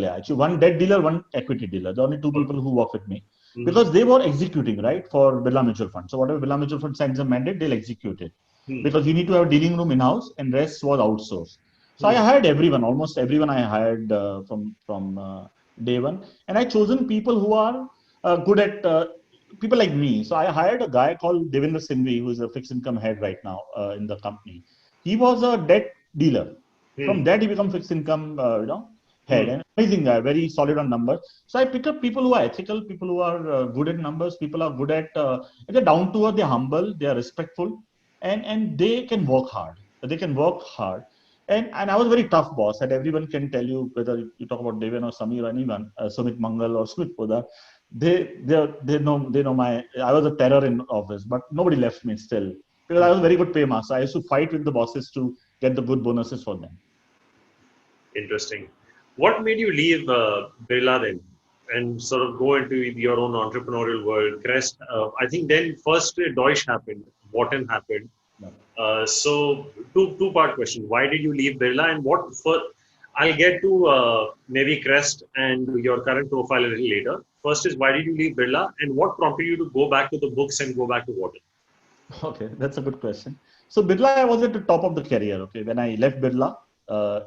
actually, one debt dealer, one equity dealer. The only two people who work with me. Because they were executing, right, for Birla Mutual Fund. So whatever Birla Mutual Fund sends a mandate, they'll execute it. Because you need to have a dealing room in-house, and rest was outsourced. So I hired everyone, almost everyone I hired from day one. And I chosen people who are good at people like me. So I hired a guy called Devendra Singhvi, who is a fixed income head right now in the company. He was a debt dealer. From Hmm. that, he became fixed income, head. Hmm. And amazing guy, very solid on numbers. So I pick up people who are ethical, people who are good at numbers, people are good at, they're down to earth, they're humble, they are respectful, and they can work hard. They can work hard. And I was a very tough boss, and everyone can tell you, whether you talk about Deven or Samir or anyone, Sumit Mangal or Smith Poddar, they know my, I was a terror in office, but nobody left me still, because I was a very good paymaster. I used to fight with the bosses to get the good bonuses for them. Interesting. What made you leave Birla then and sort of go into your own entrepreneurial world? Crest, I think then first Deutsche happened, Wharton happened. No. So two-part question. Why did you leave Birla and what for? I'll get to maybe Crest and your current profile a little later. First is why did you leave Birla and what prompted you to go back to the books and go back to Wharton? Okay, that's a good question. So Birla, I was at the top of the career. Okay, when I left Birla,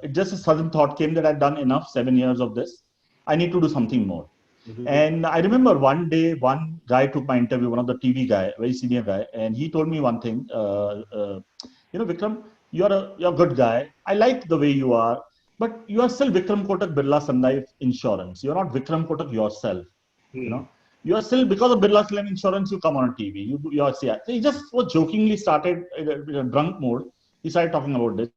it just a sudden thought came that I'd done enough, 7 years of this. I need to do something more. Mm-hmm. And I remember one day, one guy took my interview, one of the TV guy, very senior guy, and he told me one thing. Vikram, you're a good guy. I like the way you are, but you are still Vikram Kotak Birla Sun Life Insurance. You're not Vikram Kotak yourself. You Hmm. know, you are still, because of Birla Sun Life Insurance, you come on TV. You are see. So he just was jokingly started in a drunk mode. He started talking about this.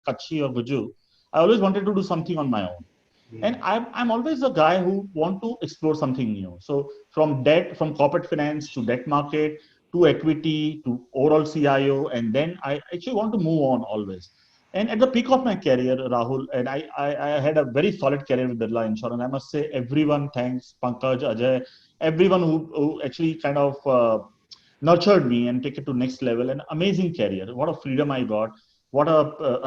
Kachi or Guju. I always wanted to do something on my own. Hmm. And I'm always a guy who want to explore something new. So from debt, from corporate finance to debt market to equity to overall CIO, and then I actually want to move on always. And at the peak of my career, Rahul, and I had a very solid career with Birla Insurance. I must say, everyone thanks Pankaj, Ajay, everyone who actually kind of nurtured me and take it to next level. An amazing career. What a freedom I got. What a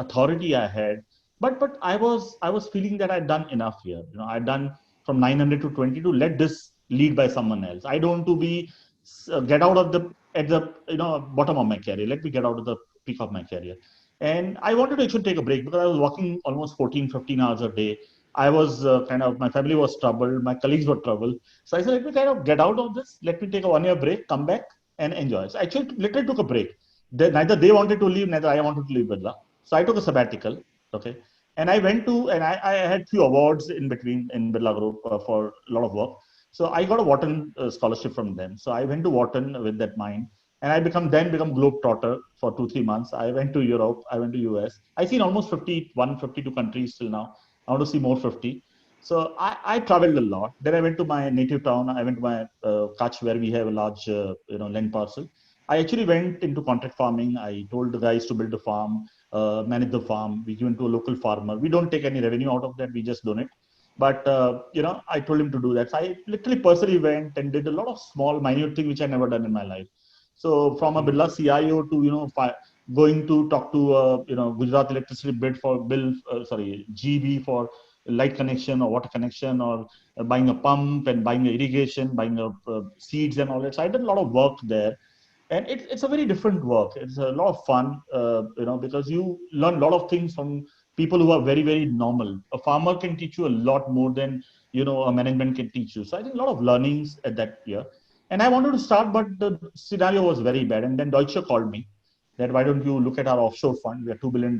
authority I had. But I was feeling that I'd done enough here. I'd done from 900 to 22. Let this lead by someone else. I don't want to be get out of the at the bottom of my career. Let me get out of the peak of my career. And I wanted to actually take a break because I was working almost 14, 15 hours a day. I was my family was troubled, my colleagues were troubled. So I said, let me kind of get out of this. Let me take a 1 year break, come back and enjoy. So I actually literally took a break. Neither they wanted to leave, neither I wanted to leave Birla. So I took a sabbatical. Okay. And I went to, and I had few awards in between in Birla Group for a lot of work. So I got a Wharton scholarship from them. So I went to Wharton with that mind. And I become globetrotter for 2, 3 months. I went to Europe. I went to US. I seen almost 51, 52 countries till now. I want to see more 50. So I traveled a lot. Then I went to my native town. I went to my Kutch, where we have a large land parcel. I actually went into contract farming. I told the guys to build a farm, manage the farm. We give it to a local farmer. We don't take any revenue out of that. We just donate. But I told him to do that. So I literally personally went and did a lot of small, minute things which I never done in my life. So from a Birla CIO to going to talk to Gujarat Electricity bid for GB for light connection or water connection, or buying a pump and buying a irrigation, buying a seeds and all that. So I did a lot of work there, and it's a very different work. It's a lot of fun, because you learn a lot of things from people who are very, very normal. A farmer can teach you a lot more than a management can teach you. So I think a lot of learnings at that year. And I wanted to start, but the scenario was very bad. And then Deutsche called me that, why don't you look at our offshore fund? We are $2 billion.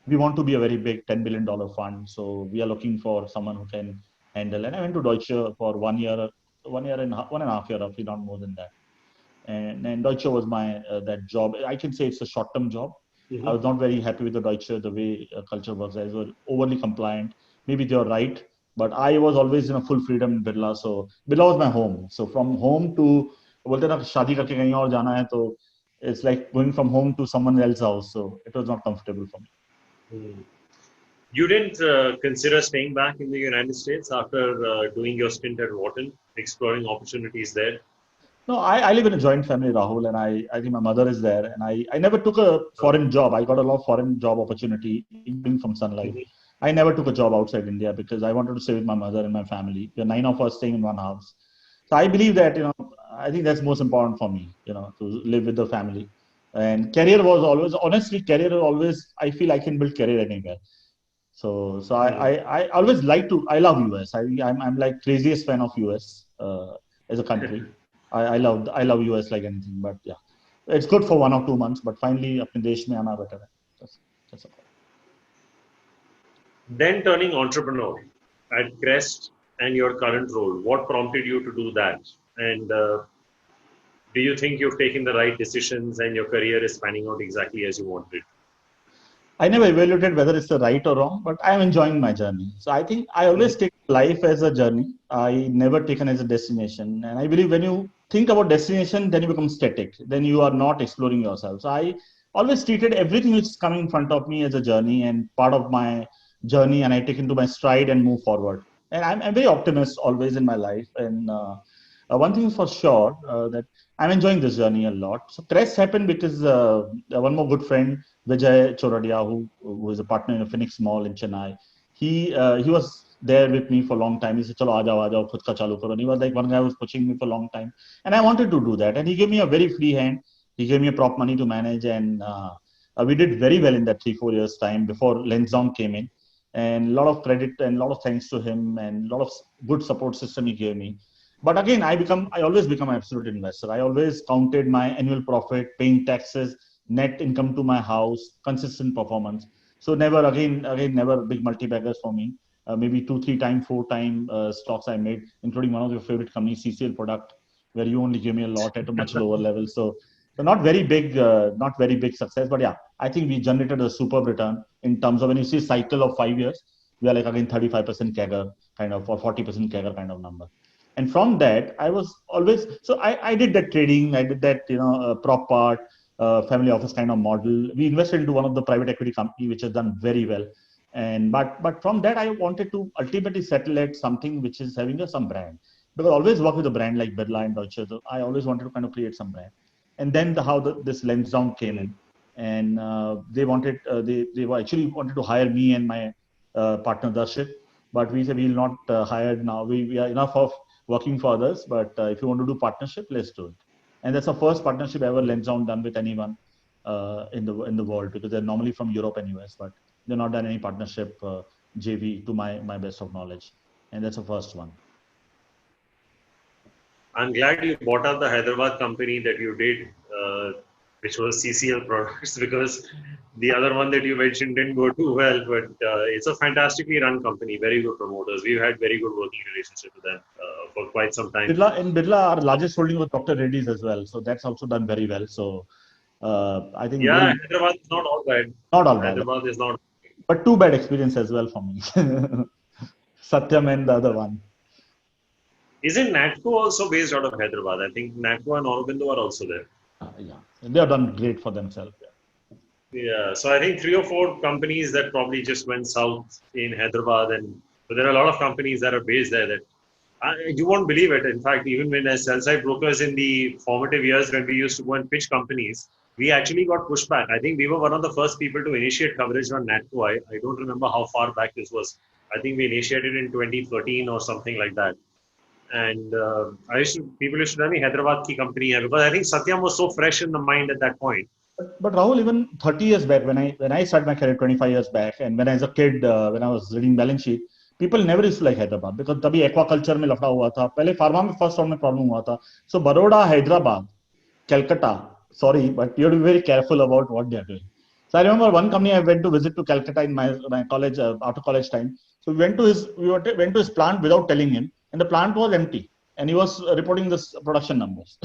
We want to be a very big $10 billion fund. So we are looking for someone who can handle. And I went to Deutsche for 1 year, 1 year and 1.5 years, roughly, not more than that. And Deutsche was my that job. I can say it's a short-term job. I Mm-hmm. was not very happy with the Deutsche, the way culture works. I was overly compliant. Maybe they were right, but I was always in a full freedom in Birla. So Birla was my home. So from home to बोलते ना शादी करके कहीं और जाना है तो it's like going from home to someone else's house. So it was not comfortable for me. Hmm. You didn't consider staying back in the United States after doing your stint at Wharton, exploring opportunities there? No, I live in a joint family, Rahul, and I think my mother is there. And I never took a foreign job. I got a lot of foreign job opportunity, including from Sun Life. Mhm. I never took a job outside India because I wanted to stay with my mother and my family. There are 9 of us staying in one house. So I believe that, I think that's most important for me, to live with the family. And career was always, honestly, career was always, I feel I can build career anywhere. So Hmm. I always like to, I love US. I'm like craziest fan of US. as a country. I love US like anything, but yeah, it's good for 1 or 2 months, but finally अपने देश में आना better है. That's all. Then turning entrepreneur at Crest and your current role, what prompted you to do that? And do you think you've taken the right decisions and your career is panning out exactly as you wanted? I never evaluated whether it's the right or wrong, but I'm enjoying my journey. So I think I always take life as a journey. I never taken as a destination. And I believe when you think about destination, then you become static. Then you are not exploring yourself. So I always treated everything which is coming in front of me as a journey and part of my journey, and I take into my stride and move forward. And I'm very optimist always in my life. And one thing is for sure that I'm enjoying this journey a lot. So Crest happened because one more good friend, Vijay Choradia, who is a partner in a Phoenix Mall in Chennai, he was there with me for a long time. He said, "Chalo, aa jao, khud ka chalu karo." And he was like one guy who was pushing me for a long time, and I wanted to do that. And he gave me a very free hand. He gave me a prop money to manage, and we did very well in that 3-4 years time before Lensdown came in. And a lot of credit and a lot of thanks to him, and a lot of good support system he gave me. But again, I always become an absolute investor. I always counted my annual profit, paying taxes, net income to my house, consistent performance. So never never big multi-baggers for me. Maybe 2, 3 time, 4 time stocks I made, including one of your favorite companies, CCL Product, where you only give me a lot at a much lower level. So not very big success. But yeah, I think we generated a superb return in terms of when you see cycle of 5 years, we are like again 35% CAGR kind of or 40% CAGR kind of number. And from that, I was always, so I did that trading, I did that, prop part, family office kind of model. We invested into one of the private equity company, which has done very well. And, but from that, I wanted to ultimately settle at something which is having some brand, because I always work with a brand like Birla and Deutsche. So I always wanted to kind of create some brand. And then this Lensdown came in, and they actually wanted to hire me and my partner Darshit, but we said we'll not hire now. We are enough of working for others, but if you want to do partnership, let's do it. And that's the first partnership ever Lensdown done with anyone in the world, because they're normally from Europe and US, but they've not done any partnership JV to my best of knowledge, and that's the first one. I'm glad you bought out the Hyderabad company that you did, which was CCL Products, because the other one that you mentioned didn't go too well. But it's a fantastically run company, very good promoters. We've had very good working relationship with them for quite some time. Birla, our largest holding was Dr. Reddy's as well, so that's also done very well. So I think Hyderabad is not all bad. Not all bad. Hyderabad is not. But 2 bad experience as well for me. Satyam and the other one. Isn't Natco also based out of Hyderabad? I think Natco and Aurobindo are also there. Yeah, they have done great for themselves. Yeah, so I think 3 or 4 companies that probably just went south in Hyderabad, and but there are a lot of companies that are based there that you won't believe it. In fact, even when as sell-side brokers in the formative years when we used to go and pitch companies, we actually got pushback. I think we were one of the first people to initiate coverage on Natco. I don't remember how far back this was. I think we initiated in 2013 or something like that. And people used to tell me Hyderabad ki company hai, because I think Satyam was so fresh in the mind at that point. But Rahul, even 30 years back, when I started my career 25 years back, and when I was a kid, when I was reading balance sheet, people never used to like Hyderabad, because तभी aquaculture में लफड़ा हुआ था, पहले pharma में first round में problem हुआ था. So Baroda, Hyderabad, Calcutta, sorry, but you have to be very careful about what they are doing. So I remember one company I went to visit to Calcutta in my college, after college time. So we went to his plant without telling him, and the plant was empty, and he was reporting this production numbers.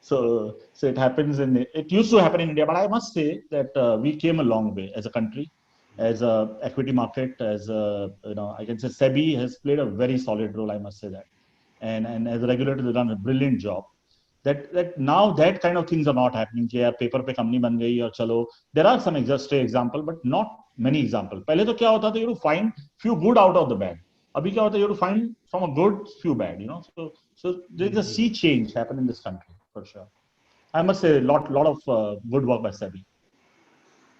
so it happens it used to happen in India, but I must say that we came a long way as a country, as a equity market, as a, I can say SEBI has played a very solid role, I must say that, and as a regulator they've done a brilliant job. That now that kind of things are not happening. Paper pe company ban gayi or chalo. There are some example, but not many examples. Pehle to kya hota tha, you have to find few good out of the bad. Abhi kya hota, you have to find from a good few bad. So there's a sea change happen in this country for sure. I must say, lot of good work by SEBI.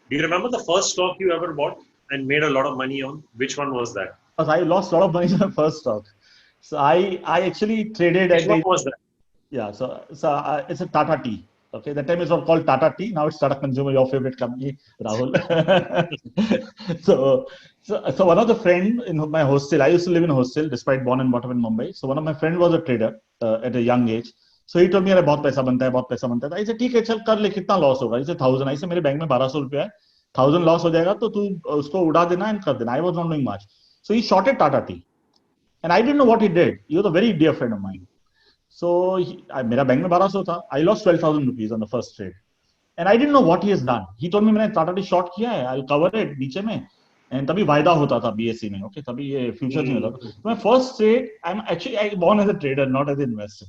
Do you remember the first stock you ever bought and made a lot of money on? Which one was that? I lost a lot of money on the first stock. So I actually traded. Which one was that? Yeah, so it's a Tata Tea. Okay, that time it was called Tata Tea. Now it's Tata Consumer, your favorite company, Rahul. so one of the friend in my hostel, I used to live in a hostel despite born and brought up in Mumbai. So one of my friend was a trader. at a young age. So he told me, अरे बहुत पैसा बनता है, बहुत पैसा बनता है. I said, ठीक है, चल कर ले, कितना लॉस होगा? He said 1,000. I said, मेरे बैंक में 1,200 रुपया है, 1,000 लॉस हो जाएगा तो तू उसको उड़ा देना and कर देना. I was not doing much. So he shorted Tata Tea. And I didn't know what he did. He was a very dear friend of mine. So मेरा बैंक में 1,200 था. I lost 12,000 rupees on the first trade. And I didn't know what he has done. He told me मैंने Tata Tea short किया है, I'll cover it नीचे में. And तभी वायदा होता था BSE में, okay? तभी ये futures नहीं होता था. So my first trade, I born as a trader, not as an investor.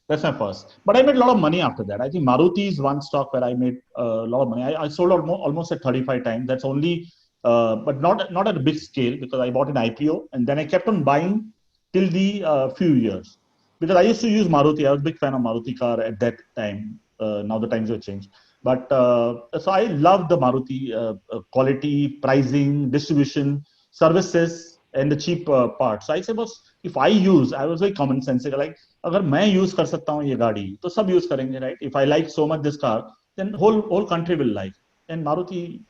That's my first. But I made a lot of money after that. I think Maruti is one stock where I made a lot of money. I sold almost at 35 times. That's only, but not at a big scale, because I bought an IPO and then I kept on buying till the few years. Because I used to use Maruti. I was a big fan of Maruti car at that time. Now the times have changed. But so I love the Maruti quality, pricing, distribution, services, and the cheap parts. So I said, if I was very common sensical. Like, अगर मैं use कर सकता हूँ ये गाड़ी, तो सब use करेंगे, right? If I like so much this car, then whole country will like. And Maruti,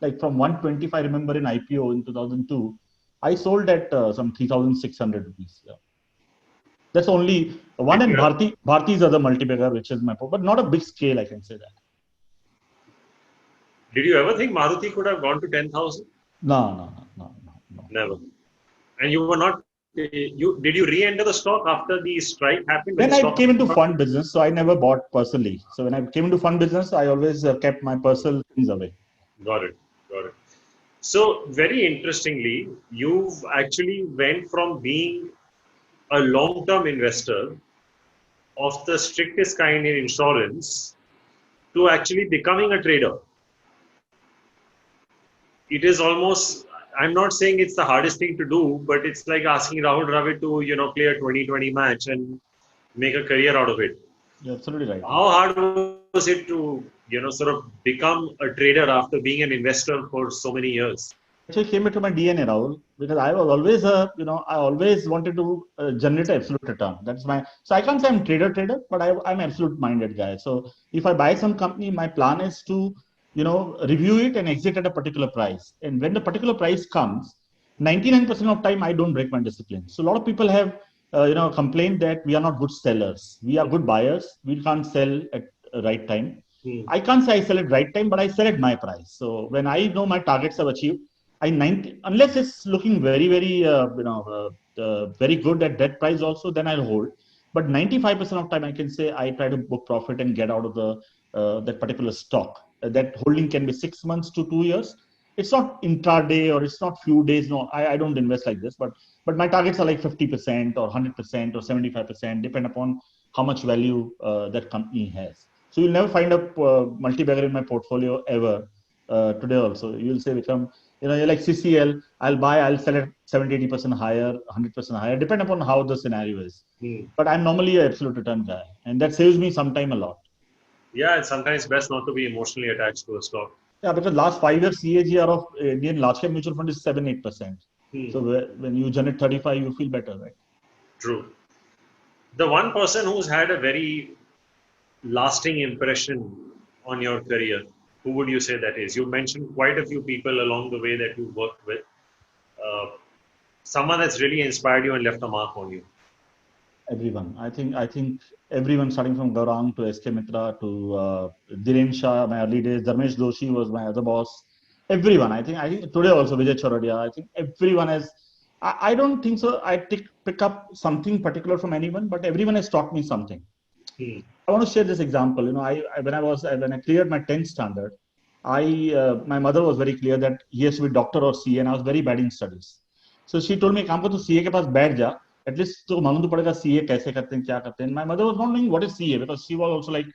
like from 120, I remember in IPO in 2002, I sold at some 3,600 rupees. Yeah. That's only one. And Bharti is other multi-bagger, which is my, but not a big scale, I can say that. Did you ever think Maruti could have gone to 10,000? No. Never. And you were not. Did you re-enter the stock after the strike happened? Then I came into fund business, so I never bought personally. So when I came into fund business, I always kept my personal things away. Got it. So very interestingly, you've actually went from being a long-term investor of the strictest kind in insurance to actually becoming a trader. It is almost, I'm not saying it's the hardest thing to do, but it's like asking Rahul Dravid to, play a 2020 match and make a career out of it. You're absolutely right. How hard was it to, sort of become a trader after being an investor for so many years? Actually came into my DNA, Rahul, because I was always, I always wanted to generate absolute return. That's so I can't say I'm trader, but I'm absolute minded guy. So if I buy some company, my plan is to review it and exit at a particular price. And when the particular price comes, 99% of time, I don't break my discipline. So a lot of people have, complained that we are not good sellers. We are good buyers. We can't sell at the right time. I can't say I sell at right time, but I sell at my price. So when I know my targets are achieved, unless it's looking very, very, very good at that price also, then I'll hold. But 95% of time, I can say I try to book profit and get out of that particular stock. That holding can be 6 months to 2 years. It's not intraday or it's not few days. No, I don't invest like this. But my targets are like 50% or 100% or 75%, depend upon how much value that company has. So you'll never find a multi-bagger in my portfolio ever. Today also, you'll say, Vikram, you're like CCL. I'll sell it 70-80% higher, 100% higher, depend upon how the scenario is. But I'm normally an absolute return guy, and that saves me sometime a lot. Yeah, it's sometimes best not to be emotionally attached to a stock. Yeah, because last 5 years CAGR of Indian large cap mutual fund is 7-8%. So when you generate 35, you feel better, right? True. The one person who's had a very lasting impression on your career, who would you say that is? You mentioned quite a few people along the way that you worked with. Someone that's really inspired you and left a mark on you. Everyone. I think everyone, starting from Gaurang to SK Mitra to Dhiren Shah, my early days. Dharmesh Doshi was my other boss. Everyone. I think today also Vijay Chorodia. I think everyone has. I don't think so. I pick up something particular from anyone, but everyone has taught me something. I want to share this example. When I cleared my 10th standard, my mother was very clear that he has to be doctor or CA, and I was very bad in studies. So she told me, "काम को तो CA के पास बैठ जा. At least तो मालूम तो पड़ेगा CA कैसे करते हैं, क्या करते हैं." My mother was not knowing what is CA because she was also like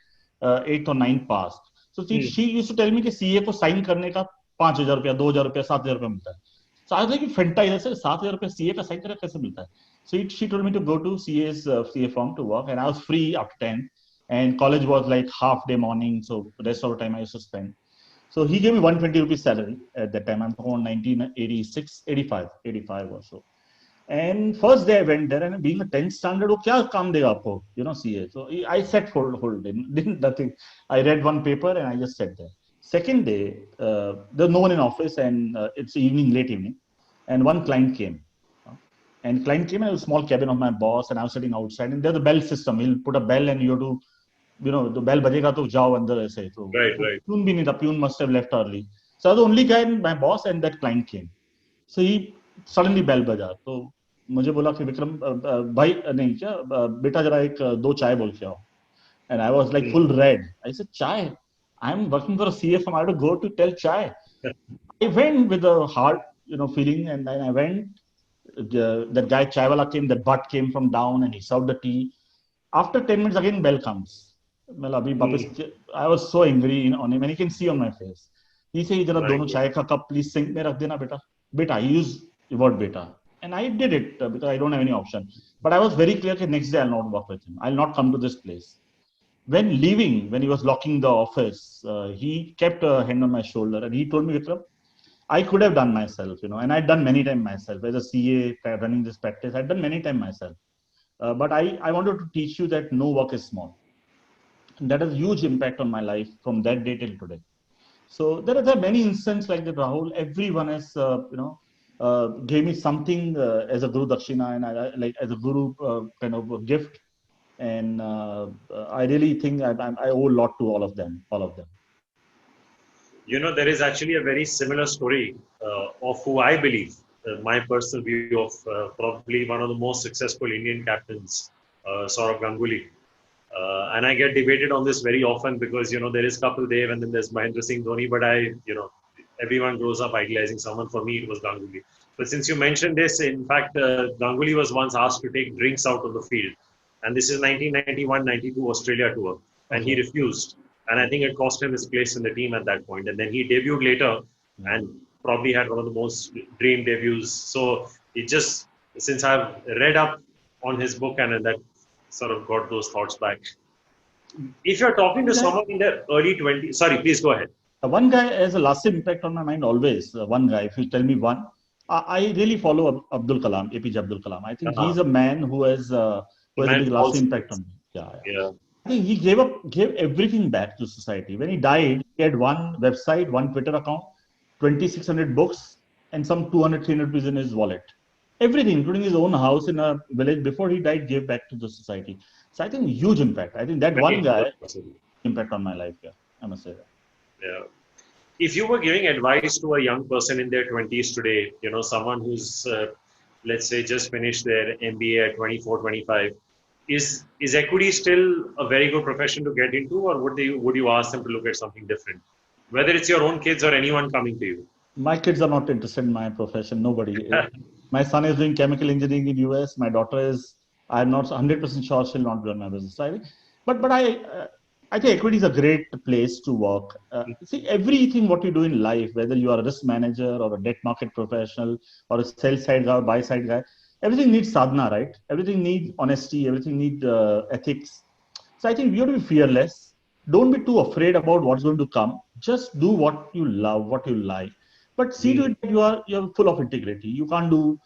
8th or 9th pass. So she used to tell me कि CA को sign करने का 5,000 रुपया, 2,000 रुपया, 7,000 रुपया मिलता है. So I was like, फेंटा इधर से 7,000 रुपया CA का sign करने कैसे मिलता है? So she told me to go to CA's CA firm to work, and I was free after 10. And college was like half day morning, so the rest of the time I used to spend. So he gave me 120 rupees salary at that time. I'm talking 1986, 85 or so. And first day I went there, and being a 10th standard, वो क्या काम देगा आपको, CA. So I sat hold didn't nothing. I read one paper and I just sat there. Second day, there's no one in office, and it's late evening, and one client came. And client came in a small cabin of my boss, and I was sitting outside. And there's a bell system. He'll put a bell, and you have to, the bell bajega to jao andar aise. So Right, right. Pune bhi nahi tha. Pune must have left early. So I was the only guy, and my boss and that client came. So he suddenly bell baja. तो मुझे बोला कि विक्रम भाई नहीं क्या बेटा जरा एक दो चाय बोल के आओ. And I was like full red. I said, chai? I'm working for a CA firm. I have to go to tell chai. I went with a hard, feeling, and then I went. That guy Chaiwala came. That butt came from down, and he served the tea. After 10 minutes, again bell comes. I was so angry on him, and you can see on my face. He said, "Jara dono chai ka cup, please sink mein rakh dena, beta." Beta, he used the word beta, and I did it because I don't have any option. But I was very clear that next day I'll not work with him. I'll not come to this place. When leaving, when he was locking the office, he kept a hand on my shoulder and he told me, Vikram, I could have done myself, and I'd done many times myself as a CA running this practice. I'd done many times myself. But I wanted to teach you that no work is small. And that has a huge impact on my life from that day till today. So there are many instances like that, Rahul. Everyone has, gave me something as a Guru Dakshina and like as a Guru kind of a gift. And I really think I owe a lot to all of them. There is actually a very similar story of who I believe, my personal view of probably one of the most successful Indian captains, Saurav Ganguly. And I get debated on this very often because, there is Kapil Dev and then there's Mahendra Singh Dhoni, but everyone grows up idolizing someone. For me, it was Ganguly. But since you mentioned this, in fact, Ganguly was once asked to take drinks out of the field. And this is 1991-92 Australia tour. And he refused. And I think it cost him his place in the team at that point. And then he debuted later and probably had one of the most dream debuts. So it just, since I've read up on his book and that sort of got those thoughts back. If you're talking to someone in their early 20s, sorry, please go ahead. One guy has a lasting impact on my mind always. One guy, if you tell me one, I really follow Abdul Kalam, APJ Abdul Kalam. I think he's a man who has a big lasting impact on me. Yeah. I think he gave everything back to society. When he died, he had one website, one Twitter account, 2,600 books, and some 200, 300 rupees in his wallet. Everything, including his own house in a village, before he died, gave back to the society. So I think huge impact. I think that one guy impact on my life. Yeah, I must say that. Yeah. If you were giving advice to a young person in their 20s today, someone who's, let's say, just finished their MBA at 24, 25, is equity still a very good profession to get into, or would you ask them to look at something different? Whether it's your own kids or anyone coming to you. My kids are not interested in my profession. Nobody. My son is doing chemical engineering in US. My daughter is. I'm not 100% sure she'll not run my business. But I think equity is a great place to work. See, everything what you do in life, whether you are a risk manager or a debt market professional or a sell side guy or buy side guy, everything needs sadhana, right? Everything needs honesty. Everything needs ethics. So I think we have to be fearless. Don't be too afraid about what's going to come. Just do what you love, what you like. But see to it that you're full of integrity. You can't do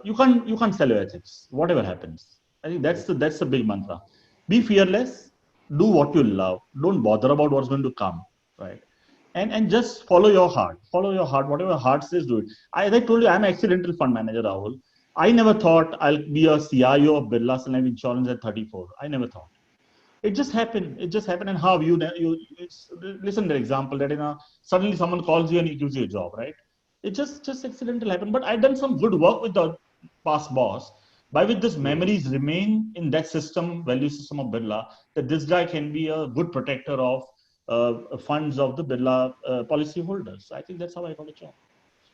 you can't sell your ethics. Whatever happens. I think that's the big mantra. Be fearless. Do what you love. Don't bother about what's going to come. Right. And just follow your heart. Follow your heart. Whatever your heart says, do it. As I told you, I'm an accidental fund manager, Rahul. I never thought I'll be a CIO of Birla Sun Life Insurance at 34. I never thought. It just happened. And how you listen to the example that suddenly someone calls you and he gives you a job, right? It just accidental happened. But I've done some good work with the past boss, by which these memories remain in that value system of Birla, that this guy can be a good protector of funds of the Birla policy holders. I think that's how I got a job.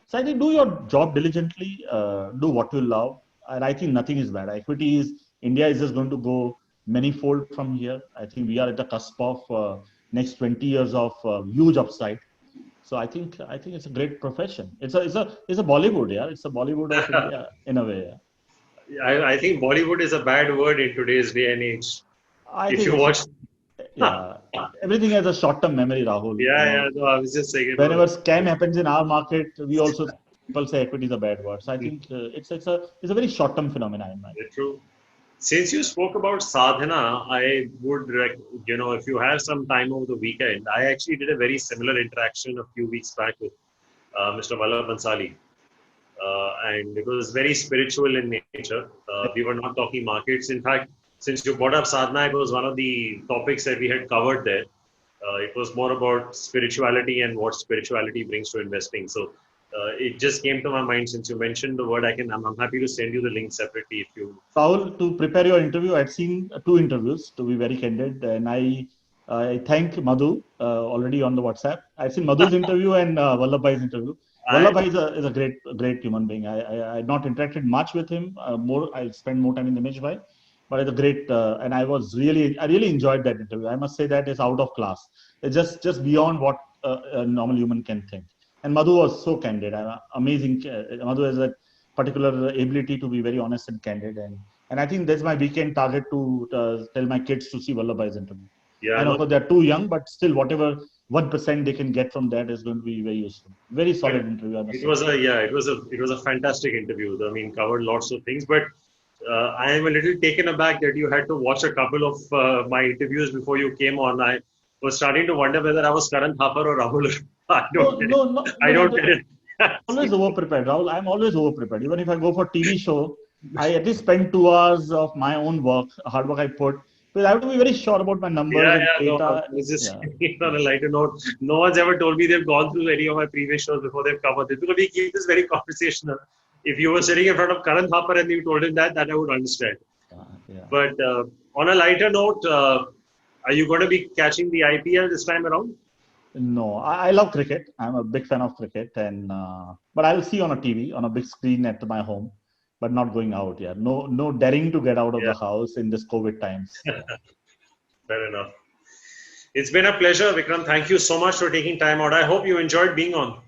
So I think do your job diligently, do what you love, and I think nothing is bad. India is just going to go manyfold from here. I think we are at the cusp of next 20 years of huge upside. So I think it's a great profession. It's a Bollywood, yeah. It's a Bollywood of India in a way. Yeah. I think Bollywood is a bad word in today's day and age. If you watch, everything has a short-term memory, Rahul. No, I was just saying. Whenever scam happens in our market, people say equity is a bad word. So I think it's a very short-term phenomenon in my mind. True. Since you spoke about sadhana, I would, if you have some time over the weekend, I actually did a very similar interaction a few weeks back with Mr. Vallabh Bhansali. and it was very spiritual in nature. We were not talking markets. In fact, since you brought up sadhana, it was one of the topics that we had covered there. It was more about spirituality and what spirituality brings to investing. So it just came to my mind since you mentioned the word. I'm happy to send you the link separately if you. Rahul, to prepare your interview, I'd seen two interviews, to be very candid, and I thank Madhu already on the WhatsApp. I've seen Madhu's interview and Vallabhbhai's interview. Vallabhbhai is a great human being. I had not interacted much with him. I spent more time in Nimeshbhai, but it's a great, and I really enjoyed that interview. I must say that it's out of class. It's just beyond what a normal human can think. And Madhu was so candid, amazing. Madhu has a particular ability to be very honest and candid, and I think that's my weekend target to tell my kids to see Vallabhbhai's interview. Yeah, I know they're too young, but still, whatever 1% they can get from that is going to be very useful. Very solid interview. It was a fantastic interview. I mean, covered lots of things, but I am a little taken aback that you had to watch a couple of my interviews before you came on. I was starting to wonder whether I was Karan Thapar or Rahul. I don't get it. Always over prepared, Rahul. I'm always over prepared. Even if I go for TV show, I at least spend 2 hours of my own work, hard work I put. Because I have to be very sure about my numbers and data. On a lighter note, no one's ever told me they've gone through any of my previous shows before they've covered this. Because we keep this very conversational. If you were sitting in front of Karan Thapar and you told him that I would understand. But on a lighter note, are you going to be catching the IPL this time around? No, I love cricket. I'm a big fan of cricket, and but I'll see on a TV, on a big screen at my home, but not going out. Yeah, no daring to get out of the house in this COVID times. Fair enough. It's been a pleasure, Vikram. Thank you so much for taking time out. I hope you enjoyed being on.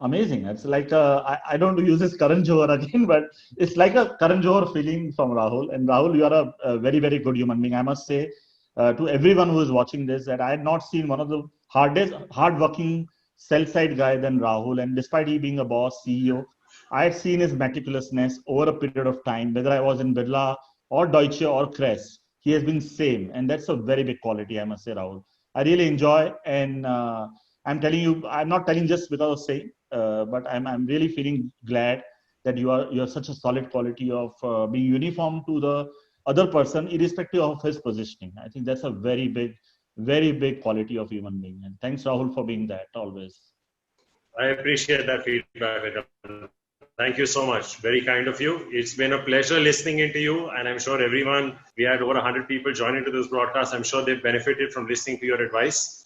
Amazing. It's like I don't use this Karan Johar again, but it's like a Karan Johar feeling from Rahul. And Rahul, you are a very, very good human being. I must say to everyone who is watching this that I had not seen one of the hardworking sell-side guy than Rahul. And despite he being a boss, CEO, I had seen his meticulousness over a period of time, whether I was in Birla or Deutsche or Kress. He has been same. And that's a very big quality, I must say, Rahul. I really enjoy, and I'm telling you, I'm not telling just because of saying, but I'm really feeling glad that you are such a solid quality of being uniform to the other person, irrespective of his positioning. I think that's a very big quality of human being. And thanks, Rahul, for being that always. I appreciate that feedback. Thank you so much. Very kind of you. It's been a pleasure listening into you, and I'm sure we had over 100 people join into this broadcast. I'm sure they've benefited from listening to your advice.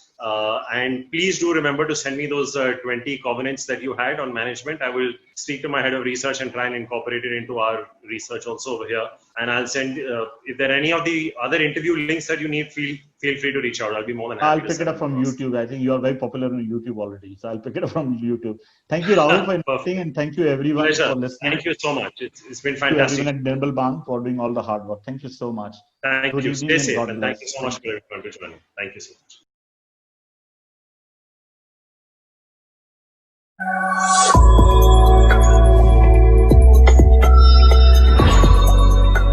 And please do remember to send me those 20 covenants that you had on management. I will speak to my head of research and try and incorporate it into our research also over here. And I'll send, if there are any of the other interview links that you need, feel free to reach out. I'll be more than happy. I'll pick it up from YouTube. I think you are very popular on YouTube already. So I'll pick it up from YouTube. Thank you, Rahul, for inviting, and thank you everyone for listening. Thank you so much. It's been fantastic. Thank you everyone at Nirmal Bang for doing all the hard work. Thank you so much. Thank you. Stay safe, and thank you so much for everyone to join. Thank you so much.